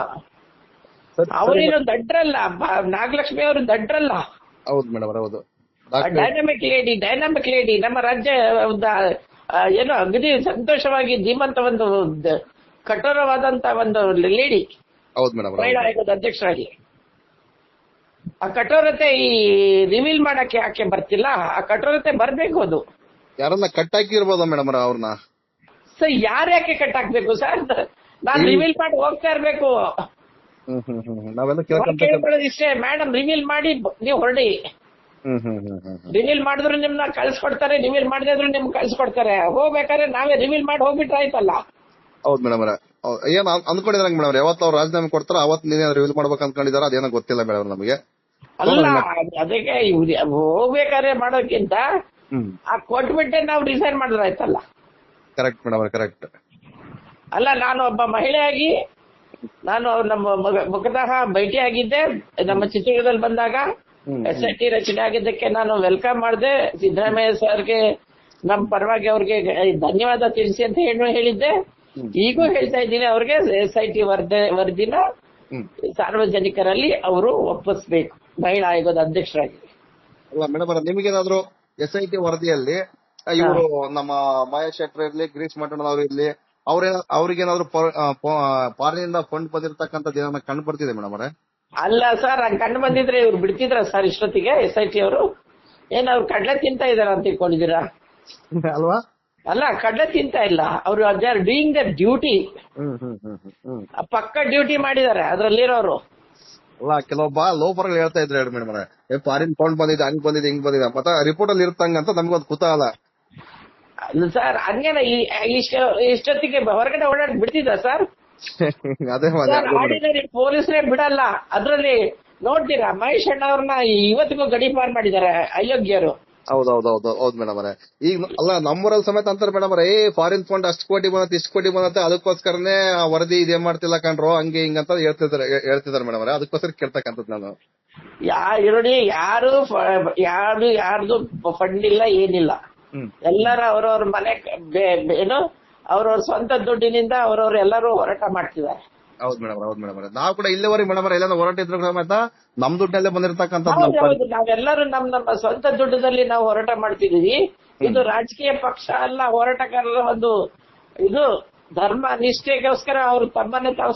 ಅವರೇನು ದಡ್ರಲ್ಲ, ನಾಗಲಕ್ಷ್ಮಿ ಅವರು ದಡ್ರಲ್ಲ. ಹೌದು ಮೇಡಮ್ ಅವರೇ, ಹೌದು. ಡೈನಾಮಿಕ್ ಲೇಡಿ ನಮ್ಮ ರಾಜ್ಯ ಏನೋ ಅಗದಿ ಸಂತೋಷವಾಗಿ ಧೀಮಂತ ಒಂದು ಕಠೋರವಾದಂತ ಒಂದು ಲೇಡಿ. ಹೌದು ಮೇಡಮ್, ಮಹಿಳಾ ಆಯೋಗದ ಅಧ್ಯಕ್ಷರಾಗಿ ಆ ಕಠೋರತೆ ಈ ರಿವೀಲ್ ಮಾಡಕ್ಕೆ ಯಾಕೆ ಬರ್ತಿಲ್ಲ? ಆ ಕಠೋರತೆ ಬರ್ಬೇಕು. ಅದು ಯಾರನ್ನ ಕಟ್ಟಾಕಿರ್ಬೋದ ಮೇಡಮ್ ಅವ್ರನ್ನ? ಸರ್ ಯಾರ್ಯಾಕೆ ಕಟ್ಟಾಕ್ಬೇಕು ಸರ್? ನಾನ್ ರಿವೀಲ್ ಮಾಡಿ ಹೋಗ್ತಾ ಇರ್ಬೇಕು. ನಾವೆಲ್ಲ ಕೇಳ್ಕೊಳ್ಳೋದು ಇಷ್ಟೇ, ಮೇಡಮ್ ರಿವೀಲ್ ಮಾಡಿ ನೀವು ಹೊರಡಿ. ರಿವೀಲ್ ಮಾಡಿದ್ರು ನಿಮ್ನ ಕಳ್ಸಿಕೊಡ್ತಾರೆ, ರಿವೀಲ್ ಮಾಡದೇ ಇದ್ರು ನಿಮ್ಗೆ ಕಳ್ಸಿಕೊಡ್ತಾರೆ. ಹೋಗ್ಬೇಕಾದ್ರೆ ನಾವೇ ರಿವೀಲ್ ಮಾಡಿ ಹೋಗ್ಬಿಟ್ರೆ ಆಯ್ತಲ್ಲ. ಹೌದು ಮೇಡಮ್ ಅವರೇ, ಏನ್ ಅನ್ಕೊಂಡಿದ್ರಂಗ ಮೇಡಮ್ ಯಾವತ್ತು ಅವ್ರು ರಾಜೀನಾಮೆ ಕೊಡ್ತಾರ ಅವತ್ತು ನೀನೇ ರಿವೀಲ್ ಮಾಡ್ಬೇಕು ಅನ್ಕೊಂಡಿದಾರ, ಅದೇನೋ ಗೊತ್ತಿಲ್ಲ ಮೇಡಮ್ ನಮಗೆ. ಅಲ್ಲ, ಅದಕ್ಕೆ ಹೋಗ್ಬೇಕಾದ್ರೆ ಮಾಡೋಕ್ಕಿಂತ ಆ ಕೊಟ್ಬಿಟ್ಟೆ ನಾವು ರಿಸೈನ್ ಮಾಡಿದ್ರೆ ಆಯ್ತಲ್ಲ. Correct madam, correct. ಅಲ್ಲ, ನಾನು ಒಬ್ಬ ಮಹಿಳೆಯಾಗಿ ನಾನು ನಮ್ಮ ಮುಖತಃ ಭೇಟಿಯಾಗಿದ್ದೆ. ನಮ್ಮ ಚಿತ್ರದುರ್ಗದಲ್ಲಿ ಬಂದಾಗ SIT ರಚನೆ ಆಗಿದ್ದಕ್ಕೆ ನಾನು ವೆಲ್ಕಮ್ ಮಾಡಿದೆ. ಸಿದ್ದರಾಮಯ್ಯ ಸರ್ಗೆ ನಮ್ಮ ಪರವಾಗಿ ಅವ್ರಿಗೆ ಧನ್ಯವಾದ ತಿಳಿಸಿ ಅಂತ ಹೇಳಿದ್ದೆ. ಈಗೂ ಹೇಳ್ತಾ ಇದ್ದೀನಿ, ಅವ್ರಿಗೆ SIT ವರದಿನ ಸಾರ್ವಜನಿಕರಲ್ಲಿ ಅವರು ಒಪ್ಪಿಸ್ಬೇಕು ಮಹಿಳಾ ಆಯೋಗದ ಅಧ್ಯಕ್ಷರಾಗಿ. ಅಲ್ಲ ಮೇಡಮ್, ನಿಮಗೇನಾದ್ರು SIT ವರದಿಯಲ್ಲಿ ಇವರು ನಮ್ಮ ಮಹೇಶ್ ಶೆಟ್ಟರ್ ಇರ್ಲಿ, ಗಿರೀಶ್ ಮಠಣ್ಣನವ್ರು ಇರ್ಲಿ, ಅವ್ರಿಗೇನಾದ್ರು ಫಾರಿನಿಂದ ಫಂಡ್ ಬಂದಿರತಕ್ಕಂಥದ್ದು ಏನಾದ್ರು ಕಂಡು ಬರ್ತಿದೆ ಮೇಡಮ್ ಅವರೇ? ಅಲ್ಲ ಸರ್, ಹಂಗ್ ಕಂಡು ಬಂದಿದ್ರೆ ಇವ್ರು ಬಿಡ್ತಿದ್ರ ಸರ್ ಇಷ್ಟೊತ್ತಿಗೆ? SIT ಅವರು ಅವ್ರು ಕಡ್ಲೆ ತಿಂತಾ ಇದಾರ ಅಂತ ತಿಳ್ಕೊಂಡಿದ್ದೀರಾ ಅಲ್ವಾ? ಅಲ್ಲ, ಕಡ್ಲೆ ತಿಂತಾ ಇಲ್ಲ ಅವರು. They are doing their duty. ಪಕ್ಕ ಡ್ಯೂಟಿ ಮಾಡಿದ್ದಾರೆ ಅದ್ರಲ್ಲಿರೋರು. ಅಲ್ಲ, ಕೆಲವೊಬ್ಬ ಲೋಫರ್ ಹೇಳ್ತಾ ಇದ್ರೆ ಮೇಡಮ್ ಅವರೇ, ಫಾರಿನ್ ಫಂಡ್ ಬಂದಿದೆ, ಹಂಗ್ ಬಂದಿದೆ, ಹಿಂಗ್ ಬಂದಿದೆ, ಮತ್ತೆ ರಿಪೋರ್ಟ್ ಅಲ್ಲಿ ಇರ್ತಂಗಂತ ನಮ್ಗೊಂದು ಕುತೂಹಲ. ಸರ್ ಹಂಗೇನ ಇಷ್ಟೊತ್ತಿಗೆ ಹೊರಗಡೆ ಓಡಾಡಿ ಬಿಡ್ತಿದ್ರ ಸರ್? ಅದೇ ಆರ್ಡಿನರಿ ಪೊಲೀಸ್ನೇ ಬಿಡಲ್ಲ. ಅದ್ರಲ್ಲಿ ನೋಡ್ತೀರಾ, ಮಹೇಶ್ ಅಣ್ಣ ಅವ್ರನ್ನ ಇವತ್ತಿಗೂ ಗಡೀಪಾರ್ ಮಾಡಿದ್ದಾರೆ ಅಯೋಗ್ಯರು. ಹೌದು ಮೇಡಮ್ ಅವರೇ. ಈಗ ಅಲ್ಲ, ನಮ್ಮೂರಲ್ಲಿ ಸಮೇತ ಅಂತಾರೆ ಮೇಡಮ್ ಅವರೇ, ಫಾರಿನ್ ಫಂಡ್ ಅಷ್ಟು ಕೋಟಿ ಬಂದತ್ತೆ, ಇಷ್ಟು ಕೋಟಿ ಬಂದತ್ತೆ, ಅದಕ್ಕೋಸ್ಕರನೇ ವರದಿ ಇದೇ ಮಾಡ್ತಿಲ್ಲ ಕಣ್ರು, ಹಂಗೆ ಹಿಂಗಂತ ಹೇಳ್ತಿದ್ದಾರೆ ಮೇಡಮ್ ಅವರೇ. ಅದಕ್ಕೋಸ್ಕರ ಕೇಳ್ತಕ್ಕಂಥದ್ದು ನಾನು. ನೋಡಿ, ಯಾರ್ದು ಫಂಡ್ ಇಲ್ಲ, ಏನಿಲ್ಲ. ಎಲ್ಲರ ಅವ್ರವ್ರ ಮನೆ ಏನು ಅವ್ರವ್ರ ಸ್ವಂತ ದುಡ್ಡಿನಿಂದ ಅವ್ರವ್ರು ಎಲ್ಲರೂ ಹೋರಾಟ ಮಾಡ್ತಿದ್ದಾರೆ. ಹೌದು ಮೇಡಮ್ ಅವರೇ, ನಾವು ಕೂಡ ಇಲ್ಲಿವರೆಗೆ ಮೇಡಮ್ ಅವರೇ ಎಲ್ಲ ಹೋರಾಟ ಇದ್ರು ಸಮೇತ ನಮ್ ದುಡ್ಡಲ್ಲೇ ಬಂದಿರತಕ್ಕಂಥದ್ದು. ನಾವೆಲ್ಲರೂ ನಮ್ಮ ಸ್ವಂತ ದುಡ್ಡದಲ್ಲಿ ನಾವು ಹೋರಾಟ ಮಾಡ್ತಿದೀವಿ. ಇದು ರಾಜಕೀಯ ಪಕ್ಷ ಅಲ್ಲ, ಹೋರಾಟಗಾರರ ಒಂದು ಇದು ಧರ್ಮ ನಿಷ್ಠೆಗೋಸ್ಕರ ಅವರು ತಮ್ಮನ್ನೇ ತಾವು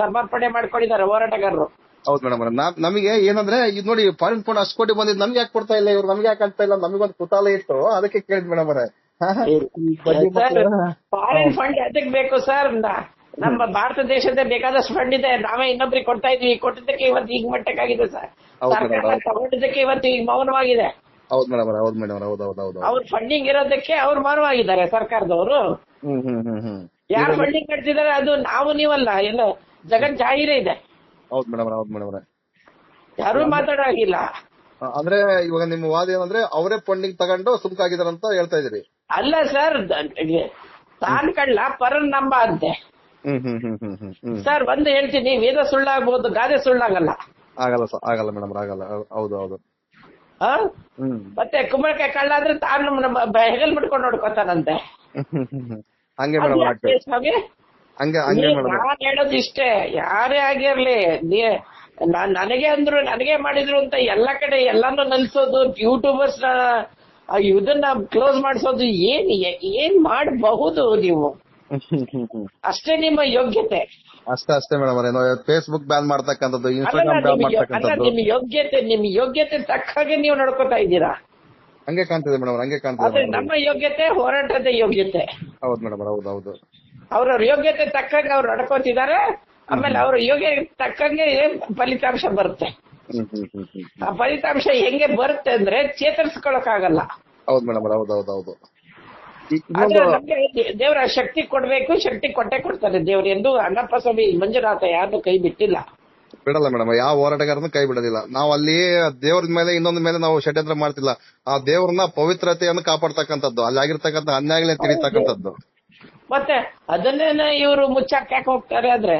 ಸಮರ್ಪಣೆ ಮಾಡ್ಕೊಂಡಿದ್ದಾರೆ ಹೋರಾಟಗಾರರು. ಹೌದು ಮೇಡಮ್ ಅವರೇ, ನಮಗೆ ಏನಂದ್ರೆ ಇದು ನೋಡಿ, ಫಾರಿನ್ ಫಂಡ್ ಅಷ್ಟು ಕೋಟಿ ಬಂದಿದ್ದು ನಮ್ಗೆ ಯಾಕೆ ಕೊಡ್ತಾ ಇಲ್ಲ ಇವ್ರು, ನಮ್ಗೆ ಯಾಕೆ ಆಗ್ತಾ ಇಲ್ಲ, ನಮಗೊಂದು ಕುತೂಹಲ ಇತ್ತು, ಅದಕ್ಕೆ ಕೇಳಿದ್ ಮೇಡಮ್ ಅವರೇ. ಫಾರಿನ್ ಫಂಡ್ ಅದಕ್ಕೆ ಬೇಕು ಸರ್? ನಮ್ಮ ಭಾರತ ದೇಶದ ಬೇಕಾದಷ್ಟು ಫಂಡ್ ಇದೆ, ನಾವೇ ಇನ್ನೊಬ್ರಿಗೆ ಕೊಡ್ತಾ ಇದ್ವಿ. ಕೊಟ್ಟಿದ್ದಕ್ಕೆ ಇವತ್ತು ಈಗ ಮಟ್ಟಕ್ಕಾಗಿದೆ ಸರ್. ಸರ್ಕಾರ ತಗೊಂಡಿದ್ದಕ್ಕೆ ಇವತ್ತು ಈಗ ಮೌನವಾಗಿದೆ. ಹೌದು ಮೇಡಮ್ ಹೌದು. ಅವ್ರ ಫಂಡಿಂಗ್ ಇರೋದಕ್ಕೆ ಅವ್ರು ಮೌನವಾಗಿದ್ದಾರೆ ಸರ್ಕಾರದವರು. ಯಾರು ಫಂಡಿಂಗ್ ಮಾಡ್ತಿದ್ದಾರೆ ಅದು ನಾವು ನೀವಲ್ಲ, ಎಲ್ಲ ಜಗತ್ ಜಾಹೀರೇ ಇದೆ. ಹೌದು ಮೇಡಮ್ ಯಾರು ಮಾತಾಡೋಗಿಲ್ಲ. ಅಂದ್ರೆ ಇವಾಗ ನಿಮ್ಮ ವಾದ ಏನಂದ್ರೆ ಅವರೇ ಫಂಡಿಂಗ್ ತಗೊಂಡು ಸುಮ್ಕಾಗಿದಾರೆ ಅಂತ ಹೇಳ್ತಾ ಇದೀರಿ? ಅಲ್ಲ ಸರ್, ತಾನ್ ಕಳ್ಳ ಪರನ್ ನಂಬ ಅಂತೆ ಸರ್. ಒಂದು ಹೇಳ್ತೀನಿ, ವೇದ ಸುಳ್ಳಾಗ್ಬಹುದು, ಗಾದೆ ಸುಳ್ಳಾಗಲ್ಲ. ಆಗಲ್ಲ ಮೇಡಮ್, ಆಗಲ್ಲ. ಹೌದು. ಮತ್ತೆ ಕುಂಬಳಕಾಯಿ ಕಳ್ಳ ಆದ್ರೆ ತಾನು ಹೆಗಲ್ ಮುಟ್ಕೊಂಡು ನೋಡ್ಕೊತಾನಂತೆ. ಹಂಗೆ ಮೇಡಮ್, ನಾನ್ ಹೇಳೋದು ಇಷ್ಟೇ, ಯಾರೇ ಆಗಿರ್ಲಿ, ನನಗೆ ಅಂದ್ರು ನನಗೆ ಮಾಡಿದ್ರು ಅಂತ ಎಲ್ಲ ಕಡೆ ಎಲ್ಲಾನು ನಿಲ್ಸೋದು, ಯೂಟ್ಯೂಬರ್ಸ್ ಇದನ್ನ ಕ್ಲೋಸ್ ಮಾಡಿಸೋದು, ಏನ್ ಮಾಡಬಹುದು ನೀವು? ಅಷ್ಟೇ ನಿಮ್ಮ ಯೋಗ್ಯತೆ. ಅಷ್ಟೇ ಮೇಡಮ್ ಅವರೇ, ಫೇಸ್ಬುಕ್ ಬ್ಯಾನ್ ಮಾಡ್ತಕ್ಕಂಥದ್ದು, ಇನ್ಸ್ಟಾಗ್ರಾಮ್ ಬ್ಯಾನ್ ಮಾಡ್ತಕ್ಕಂಥದ್ದು. ನಿಮ್ ಯೋಗ್ಯತೆ ತಕ್ಕ ಹಾಗೆ ನೀವು ನಡ್ಕೋತಾ ಇದ್ದೀರಾ. ಹಂಗೆ ಕಾಣ್ತಿದೆ ಮೇಡಮ್, ಹಂಗೆ ಕಾಣ್ತಿದೆ. ನಮ್ಮ ಯೋಗ್ಯತೆ ಹೋರಾಟದ ಯೋಗ್ಯತೆ. ಹೌದು ಮೇಡಮ್, ಹೌದು. ಅವ್ರವ್ರ ಯೋಗ್ಯತೆ ತಕ್ಕಂಗೆ ಅವ್ರು ನಡ್ಕೋತಿದ್ದಾರೆ. ಆಮೇಲೆ ಅವ್ರ ಯೋಗ್ಯತೆ ತಕ್ಕಂಗೆ ಫಲಿತಾಂಶ ಬರುತ್ತೆ. ಆ ಫಲಿತಾಂಶ ಹೆಂಗೆ ಬರುತ್ತೆ ಅಂದ್ರೆ ಚೇತರಿಸ್ಕೊಳಕ್ ಆಗಲ್ಲ. ಹೌದು ಮೇಡಮ್, ಹೌದು. ನಮ್ಗೆ ದೇವರ ಶಕ್ತಿ ಕೊಡ್ಬೇಕು, ಶಕ್ತಿ ಕೊಟ್ಟೆ ಕೊಡ್ತಾರೆ ದೇವ್ರು ಎಂದು ಅಣ್ಣಪ್ಪ ಸ್ವಾಮಿ ಮಂಜುನಾಥ ಯಾರನ್ನು ಕೈ ಬಿಟ್ಟಿಲ್ಲ, ಬಿಡಲ್ಲ ಮೇಡಮ್. ಯಾವ ಹೋರಾಟಗಾರನು ಕೈ ಬಿಡೋದಿಲ್ಲ. ನಾವು ಅಲ್ಲಿ ದೇವ್ರ ಮೇಲೆ ಇನ್ನೊಂದ್ ಮೇಲೆ ನಾವು ಷಡ್ಯಂತ್ರ ಮಾಡ್ತಿಲ್ಲ. ಆ ದೇವ್ರನ್ನ ಪವಿತ್ರತೆಯನ್ನು ಕಾಪಾಡ್ತಕ್ಕಂಥದ್ದು, ಅಲ್ಲಿ ಆಗಿರ್ತಕ್ಕಂಥ ಅನ್ಯಾಯಗಳನ್ನ ತಿಳಿತಕ್ಕಂಥದ್ದು. ಮತ್ತೆ ಅದನ್ನೇನ ಇವರು ಮುಚ್ಚಾಕ್ ಯಾಕೆ ಹೋಗ್ತಾರೆ ಅಂದ್ರೆ,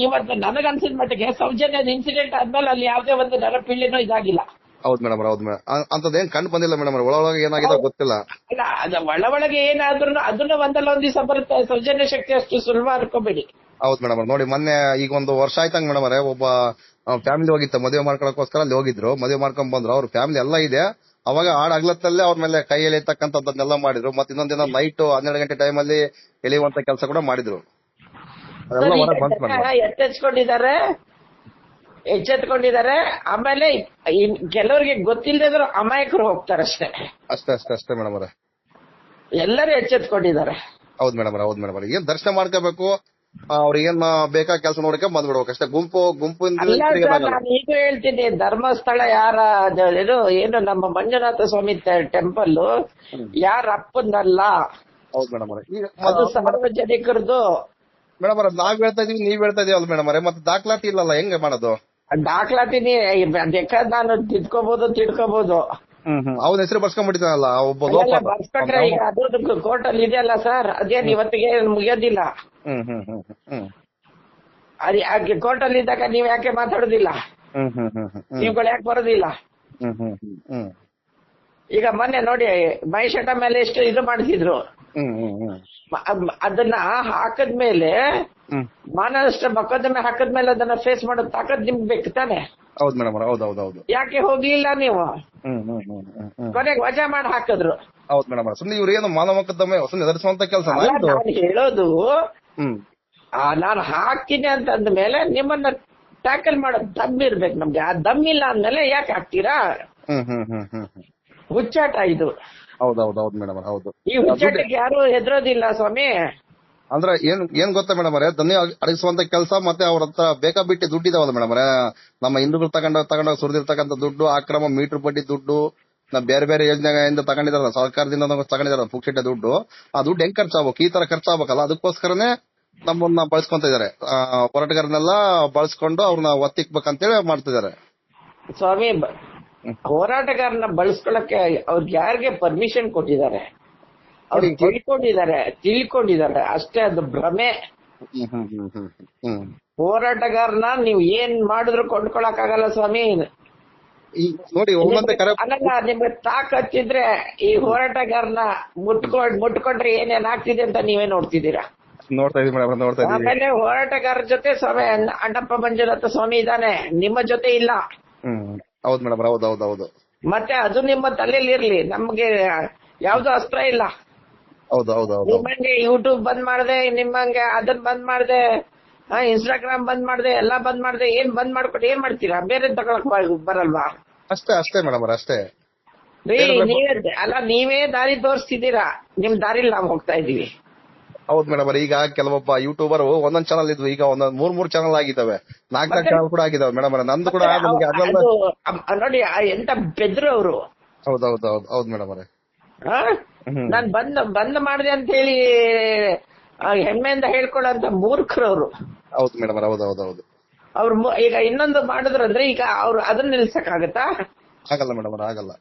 ಇವತ್ತು ನನಗನ್ಸಿದ ಮಟ್ಟಿಗೆ ಸೌಜನ್ಯದ ಇನ್ಸಿಡೆಂಟ್ ಆದ್ಮೇಲೆ ಅಲ್ಲಿ ಯಾವುದೇ ಒಂದು ನರಪಿಳ್ಳಿನೂ ಇದಾಗಿಲ್ಲ. ಹೌದು ಮೇಡಮ್ ಹೌದು ಮೇಡಮ್ ಅಂತದೇನ್ ಕಂಡು ಬಂದಿಲ್ಲ ಮೇಡಮ್ ಒಳಗೆ ಏನಾಗಿದೆ ಗೊತ್ತಿಲ್ಲ. ಅಲ್ಲ ಅದ ಒಳಗೆ ಏನಾದ್ರೂ ಅದನ್ನ ಒಂದಲ್ಲ ಒಂದ್ ದಿವಸ ಬರುತ್ತೆ. ಸೌಜನ್ಯ ಶಕ್ತಿ ಅಷ್ಟು ಸುಲಭ ಅನ್ಕೋಬೇಡಿ. ಹೌದು ಮೇಡಮ್ ನೋಡಿ ಮೊನ್ನೆ ಈಗ ಒಂದು ವರ್ಷ ಆಯ್ತಂಗ ಮೇಡಮ್ ಒಬ್ಬ ಫ್ಯಾಮಿಲಿ ಹೋಗಿತ್ತು ಮದುವೆ ಮಾಡ್ಕೊಳಕೋಸ್ಕರ ಅಲ್ಲಿ ಹೋಗಿದ್ರು, ಮದುವೆ ಮಾಡ್ಕೊಂಡ್ ಬಂದ್ರು. ಅವ್ರ ಫ್ಯಾಮಿಲಿ ಎಲ್ಲ ಇದೆ. ಅವಾಗ ಆಗ್ಲತ್ತಲ್ಲೇ ಅವ್ರ ಮೇಲೆ ಕೈ ಎಳಿತಕ್ಕಂಥದ್ದನ್ನೆಲ್ಲ ಮಾಡಿದ್ರು. ಮತ್ತೆ ಇನ್ನೊಂದಿನ ನೈಟ್ 12 ಗಂಟೆ ಟೈಮಲ್ಲಿ ಎಳೆಯುವಂತ ಕೆಲಸ ಕೂಡ ಮಾಡಿದ್ರು. ಅದೆಲ್ಲ ಹೊರಗೆ ಬಂತು ಮೇಡಮ್. ಎಚ್ಚೆತ್ಕೊಂಡಿದ್ದಾರೆ. ಆಮೇಲೆ ಕೆಲವರಿಗೆ ಗೊತ್ತಿಲ್ಲದೆ ಅಮಾಯಕರು ಹೋಗ್ತಾರೆ ಅಷ್ಟೇ. ಅಷ್ಟೇ ಅಷ್ಟೇ ಅಷ್ಟೇ ಮೇಡಮ್ ಅವರೇ, ಎಲ್ಲರೂ ಎಚ್ಚೆತ್ಕೊಂಡಿದ್ದಾರೆ. ಹೌದು ಮೇಡಮ್ ಹೌದು ಮೇಡಮ್ ಅವ್ರೆ. ಏನ್ ದರ್ಶನ ಮಾಡ್ಕೋಬೇಕು, ಅವ್ರಿಗೆ ಏನ್ ಬೇಕಾ ಕೆಲಸ ನೋಡ್ಕೊಂಡ್ ಬಂದ್ಬಿಡ್ಬೇಕು ಅಷ್ಟೇ. ಗುಂಪು ನಾನು ಈಗ ಹೇಳ್ತೀನಿ, ಧರ್ಮಸ್ಥಳ ಯಾರ ಏನು ನಮ್ಮ ಮಂಜುನಾಥ ಸ್ವಾಮಿ ಟೆಂಪಲ್ ಯಾರ ಅಪ್ಪಂದಲ್ಲ. ಹೌದು ಮೇಡಮ್ ಅವರೇ, ಅದು ಸಾರ್ವಜನಿಕರದು. ಮೇಡಮ್ ಅವ್ರೆ ನಾವ್ ಹೇಳ್ತಾ ಇದೀವಿ, ನೀವ್ ಹೇಳ್ತಾ ಇದೀವಲ್ಲ ಮೇಡಮ್ ಅವರೇ, ಮತ್ತೆ ದಾಖಲಾತಿ ಇಲ್ಲಲ್ಲ, ಹೆಂಗೆ ಮಾಡೋದು? ದಾಖಲಾತಿನಿ ಬೇಕಾದ್ ನಾನು ತಿಳ್ಕೋಬಹುದು. ಅವ್ನ ಹೆಸರು ಬರ್ಸ್ಕೊಂಡ್ಬಿಟ್ಟಿದ್ದಾನಲ್ಲ ಒಬ್ಬ. ಬರ್ಸ್ಕೊಂಡ್ರೆ ಈಗ ಅದ್ರದ್ದು ಕೋರ್ಟ್ ಅಲ್ಲಿ ಇದೆಯಲ್ಲ ಸರ್, ಅದೇನ್ ಇವತ್ತಿಗೆ ಮುಗಿಯೋದಿಲ್ಲ. ಅದ್ ಯಾಕೆ ಕೋರ್ಟ್ ಅಲ್ಲಿ ಇದ್ದಾಗ ನೀವ್ ಯಾಕೆ ಮಾತಾಡೋದಿಲ್ಲ? ನೀವುಗಳು ಯಾಕೆ ಬರೋದಿಲ್ಲ? ಈಗ ಮೊನ್ನೆ ನೋಡಿ ಮಹೇಶಟ ಮೇಲೆ ಎಷ್ಟು ಇದು ಮಾಡಿಸಿದ್ರು. ಅದನ್ನ ಹಾಕದ್ಮೇಲೆ ಮಾನನಷ್ಟ ಮೊಕದ್ದಮೆ ಹಾಕದ್ಮೇಲೆ ಅದನ್ನ ಫೇಸ್ ಮಾಡೋ ತಾಕತ್ ನಿಮ್ಗೆ ಬೇಕು ತಾನೆ? ಹೌದು ಮೇಡಮ್ ಹೌದೌದು. ಯಾಕೆ ಹೋಗ್ಲಿಲ್ಲ ನೀವು? ಕೊನೆಗೆ ವಜಾ ಮಾಡಿ ಹಾಕಿದ್ರು. ಹೌದು ಮೇಡಮ್, ಸುಮ್ಮನೆ ಇವ್ರು ಏನು ಮಾನವ ಮೊಕದ್ದಮೆ ಎದುರಿಸುವಂತ ಕೆಲಸ. ನಾನು ಹೇಳೋದು ನಾನು ಹಾಕ್ತೀನಿ ಅಂತ ಅಂದ್ಮೇಲೆ ನಿಮ್ಮನ್ನ ಟ್ಯಾಕಲ್ ಮಾಡೋ ದಮ್ ಇರ್ಬೇಕು ನಮ್ಗೆ. ಆ ದಮ್ ಇಲ್ಲ ಅಂದ್ಮೇಲೆ ಯಾಕೆ ಹಾಕ್ತೀರಾ? ಹುಚ್ಚಾಟ ಇದು. ಹೌದೌದು ಮೇಡಮ್ ಹೌದು. ಈ ಹುಚ್ಚಾಟಕ್ಕೆ ಯಾರು ಹೆದರೋದಿಲ್ಲ ಸ್ವಾಮಿ. ಅಂದ್ರೆ ಏನ್ ಗೊತ್ತಾ ಮೇಡಮ್ ಅವರೇ, ದನಿ ಅಡಗಿಸುವಂತ ಕೆಲಸ ಮತ್ತೆ ಅವ್ರ ಹತ್ರ ಬೇಕಾಬಿಟ್ಟಿ ದುಡ್ಡಿದಾವಲ್ಲ ಮೇಡಮ್ ಅವರೇ. ನಮ್ಮ ಹಿಂದೂಗಳು ತಗೊಂಡೋಗಿ ಸುರಿದಿರ್ತಕ್ಕಂಥ ದುಡ್ಡು, ಅಕ್ರಮ ಮೀಟರ್ ಬಡ್ಡಿ ದುಡ್ಡು, ಬೇರೆ ಬೇರೆ ಯೋಜನೆಗಳಿಂದ ತಗೊಂಡಿದಾರಲ್ಲ, ಸರ್ಕಾರದಿಂದ ತಗೊಂಡಿದಾರ ಪುಕ್ಷಿಟ್ಟೆ ದುಡ್ಡು. ಆ ದುಡ್ಡು ಹೆಂಗ್ ಖರ್ಚಾಗಬೇಕು, ಈ ತರ ಖರ್ಚಾಗಬೇಕಲ್ಲ, ಅದಕ್ಕೋಸ್ಕರನೇ ನಮ್ಮನ್ನ ಬಳಸ್ಕೊಂತ ಇದಾರೆ. ಹೋರಾಟಗಾರನೆಲ್ಲ ಬಳಸ್ಕೊಂಡು ಅವ್ರನ್ನ ಒತ್ತಿಕ್ಬೇಕಂತೇಳಿ ಮಾಡ್ತಿದ್ದಾರೆ ಸ್ವಾಮಿ. ಹೋರಾಟಗಾರನ ಬಳಸ್ಕೊಳಕ್ಕೆ ಅವ್ರಿಗೆ ಯಾರಿಗೆ ಪರ್ಮಿಷನ್ ಕೊಟ್ಟಿದ್ದಾರೆ? ಅವ್ರಿಗೆ ತಿಳ್ಕೊಂಡಿದ್ದಾರೆ ಅಷ್ಟೇ. ಅದು ಭ್ರಮೆ. ಹೋರಾಟಗಾರನ ನೀವ್ ಏನ್ ಮಾಡಿದ್ರು ಕೊಂಡ್ಕೊಳಕ್ ಆಗಲ್ಲ ಸ್ವಾಮಿ. ನೋಡಿ ಅಲ್ಲ, ನಿಮ್ಗೆ ತಾಕತ್ತಿದ್ರೆ ಈ ಹೋರಾಟಗಾರನ ಮುಟ್ಕೊಂಡ್ರೆ ಏನೇನ್ ಆಗ್ತಿದೆ ಅಂತ ನೀವೇ ನೋಡ್ತಿದ್ದೀರಾ. ಆಮೇಲೆ ಹೋರಾಟಗಾರರ ಜೊತೆ ಸ್ವಾಮಿ ಅಣ್ಣಪ್ಪ ಮಂಜುನಾಥ ಸ್ವಾಮಿ ಇದ್ದಾನೆ, ನಿಮ್ಮ ಜೊತೆ ಇಲ್ಲ. ಹೌದು ಮೇಡಮ್ ಹೌದೌದು. ಮತ್ತೆ ಅದು ನಿಮ್ಮ ತಲೆಯಲ್ಲಿ ಇರ್ಲಿ, ನಮ್ಗೆ ಯಾವ್ದು ಅಸ್ತ್ರ ಇಲ್ಲ. ನಿಮ್ಮಂಗೆ ಯೂಟ್ಯೂಬ್ ಬಂದ್ ಮಾಡ್ದೆ, ನಿಮ್ಮಂಗೆ ಅದನ್ನ ಬಂದ್ ಮಾಡ್ದೆ, ಇನ್ಸ್ಟಾಗ್ರಾಮ್ ಬಂದ್ ಮಾಡ್ದೆ, ಎಲ್ಲಾ ಬಂದ್ ಮಾಡ್ದೆ. ಏನ್ ಬಂದ್ ಮಾಡ್ಕೊಂಡು ಏನ್ ಮಾಡ್ತೀರಾ? ಬೇರೆ ತಗೊಳಕ್ ಬರಲ್ವಾ? ಅಷ್ಟೇ ಮೇಡಮ್ ಅಷ್ಟೇ. ನೀವೇ ದಾರಿ ತೋರಿಸ್ತಿದ್ದೀರಾ, ನಿಮ್ ದಾರಿಲಿ ನಾವ್ ಹೋಗ್ತಾ ಇದೀವಿ. ಹೌದು ಮೇಡಮ್, ಈಗ ಕೆಲವೊಬ್ಬ ಯೂಟ್ಯೂಬರ್ ಒಂದೊಂದ್ ಚಾನಲ್ ಇದ್ವು, ಈಗ ಒಂದೊಂದ್ 3 ಚಾನಲ್ ಆಗಿದ್ದಾವೆ, 4 ಚಾನಲ್ ಕೂಡ ಆಗಿದಾವೆ ಮೇಡಮ್. ನಂದು ಕೂಡ ನೋಡಿ ಎಂತ ಬೆದ್ರು ಅವರು. ಹೌದು ಮೇಡಮ್ ಅವರೇ. ನಾನ್ ಬಂದ್ ಮಾಡಿದೆ ಅಂತ ಹೇಳಿ ಹೆಮ್ಮೆಯಿಂದ ಹೇಳ್ಕೊಳ್ಳೋಂತ ಮೂರ್ಖರು ಅವರು. ಹೌದು ಮೇಡಮ್ ಹೌದು. ಅವ್ರು ಈಗ ಇನ್ನೊಂದು ಮಾಡಿದ್ರಂದ್ರೆ ಈಗ ಅವ್ರು ಅದನ್ನ ನಿಲ್ಸಕ್ ಆಗಲ್ಲ ಮೇಡಮ್ ಆಗಲ್ಲ.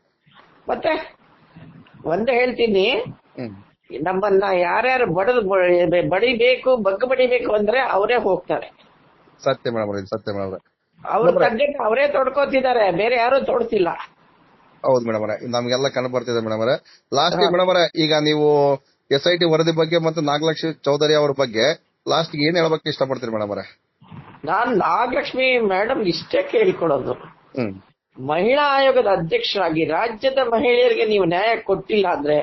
ಮತ್ತೆ ಒಂದೇ ಹೇಳ್ತೀನಿ, ನಮ್ಮನ್ನ ಯಾರ್ಯಾರು ಬಡಿಬೇಕು ಬಡಿಬೇಕು ಅಂದ್ರೆ ಅವರೇ ಹೋಗ್ತಾರೆ. ಸತ್ಯ ಮೇಡಮ್ ಸತ್ಯ ಮೇಡಮ್. ಅವ್ರ ತಗ್ಗಕ್ಕೆ ಅವರೇ ತೊಡ್ಕೋತಿದ್ದಾರೆ, ಬೇರೆ ಯಾರು ತೊಡ್ತಿಲ್ಲ. ಹೌದು ಮೇಡಮ್ ಅವರೇ, ನಮ್ಗೆಲ್ಲ ಕಂಡು ಬರ್ತಿದೆ ಮೇಡಮ್ ಅವರೇ. ಲಾಸ್ಟ್ ಮೇಡಮ್ ಅವರೇ, ಈಗ ನೀವು SIT ವರದಿ ಬಗ್ಗೆ ಮತ್ತು ನಾಗಲಕ್ಷ್ಮಿ ಚೌಧರಿ ಅವ್ರ ಬಗ್ಗೆ ಲಾಸ್ಟ್ ಏನ್ ಹೇಳ್ಬೇಕು ಇಷ್ಟಪಡ್ತೀರಿ ಮೇಡಮ್ ಅವರೇ? ನಾನ್ ನಾಗಲಕ್ಷ್ಮಿ ಮೇಡಮ್ ಇಷ್ಟೇ ಕೇಳಿಕೊಡೋದು, ಮಹಿಳಾ ಆಯೋಗದ ಅಧ್ಯಕ್ಷರಾಗಿ ರಾಜ್ಯದ ಮಹಿಳೆಯರಿಗೆ ನೀವು ನ್ಯಾಯ ಕೊಟ್ಟಿಲ್ಲ ಅಂದ್ರೆ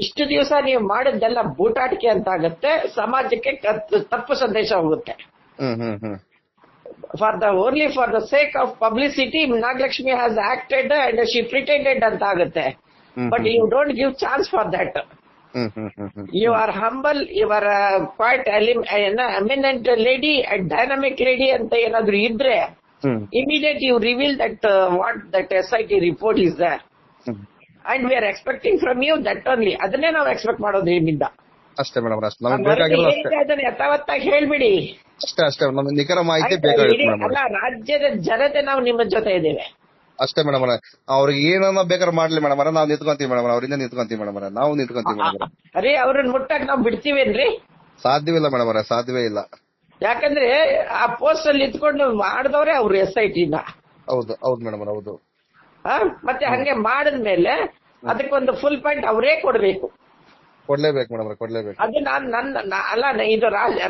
ಇಷ್ಟು ದಿವಸ ನೀವು ಮಾಡಿದ್ದೆಲ್ಲ ಬೂಟಾಟಿಕೆ ಅಂತ ಆಗತ್ತೆ, ಸಮಾಜಕ್ಕೆ ತಪ್ಪು ಸಂದೇಶ ಹೋಗುತ್ತೆ. Only for the sake of publicity Nagalakshmi has acted and she pretended ಅಂತ ಆಗುತ್ತೆ. But you don't give chance for that. You are humble, you are quite eminent lady and dynamic lady ಅಂತ ಏನಾದ್ರು ಇದ್ರೆ immediate you reveal that what that SIT report is there and we are expecting from you that only. ಅದನ್ನೇ ನಾವು expect ಮಾಡೋದು ನಿಮ್ಮಿಂದ. ಅಷ್ಟೇ madam ಅದನ್ನ ಯಥಾವತ್ತಾಗಿ ಹೇಳ್ಬಿಡಿ. ಅಷ್ಟೇ ನಿಖರ ಮಾಹಿತಿ ಬೇಕಾಗುತ್ತೆ. ಅಲ್ಲ, ರಾಜ್ಯದ ಜನತೆ ನಾವು ನಿಮ್ಮ ಜೊತೆ ಇದ್ದೇವೆ ಅಷ್ಟೇ ಮೇಡಮ್. ಅವ್ರಿಗೆ ಏನನ್ನ ಬೇಕಾದ್ರೆ ಮಾಡ್ಲಿ ಮೇಡಮ್, ನಾವು ನಿಂತ್ಕೊಂತೀವಿ ಮೇಡಮ್, ಅವರಿಂದ ನಿಂತ್ಕೊಂತೀವಿ ಮೇಡಮ್, ನಾವು ನಿಂತ್ಕೊಂತೀವಿ ಮೇಡಮ್. ಅರೆ ಅವ್ರನ್ನ ಮುಟ್ಟಕ್ ನಾವು ಬಿಡ್ತೀವೇನ್ರಿ? ಸಾಧ್ಯವಿಲ್ಲ ಮೇಡಮ್, ಸಾಧ್ಯವೇ ಇಲ್ಲ. ಯಾಕಂದ್ರೆ ಆ ಪೋಸ್ಟ್ ಅಲ್ಲಿ ನಿಂತ್ಕೊಂಡು ಮಾಡಿದವ್ರೆ ಅವ್ರು SIT ನ. ಹೌದು ಮೇಡಮ್ ಹೌದು. ಮತ್ತೆ ಹಂಗೆ ಮಾಡಿದ್ಮೇಲೆ ಅದಕ್ಕೊಂದು ಫುಲ್ ಪಾಯಿಂಟ್ ಅವರೇ ಕೊಡ್ಬೇಕು. ಕೊಡ್ಲೇಬೇಕು ಮೇಡಮ್, ಕೊಡ್ಲೇಬೇಕು. ಅದು ಇದು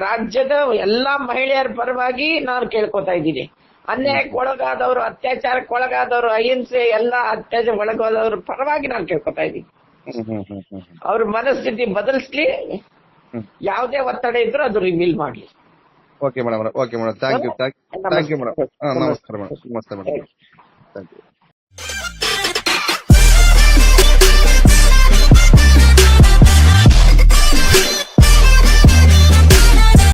ರಾಜ್ಯದ ಎಲ್ಲಾ ಮಹಿಳೆಯರ ಪರವಾಗಿ ನಾನು ಕೇಳ್ಕೊತಾ ಇದ್ದೀನಿ. ಅನ್ಯಾಯಕ್ಕೆ ಒಳಗಾದವರು, ಅತ್ಯಾಚಾರಕ್ಕೆ ಒಳಗಾದವರು, ಅಹಿಂಸೆ ಎಲ್ಲಾ ಅತ್ಯಾಚಾರ ಒಳಗಾದವ್ರ ಪರವಾಗಿ ನಾನು ಕೇಳ್ಕೊತಾ ಇದ್ದೀನಿ. ಅವ್ರ ಮನಸ್ಥಿತಿ ಬದಲಿಸ್ಲಿ, ಯಾವುದೇ ಒತ್ತಡ ಇದ್ರೂ ಅದು ರಿವೀಲ್ ಮಾಡ್ಲಿ. Okay madam, okay madam, thank you madam. ನಮಸ್ಕಾರ ಮೇಡಮ್, ನಮಸ್ತೆ ಮೇಡಮ್, ಥ್ಯಾಂಕ್ ಯು.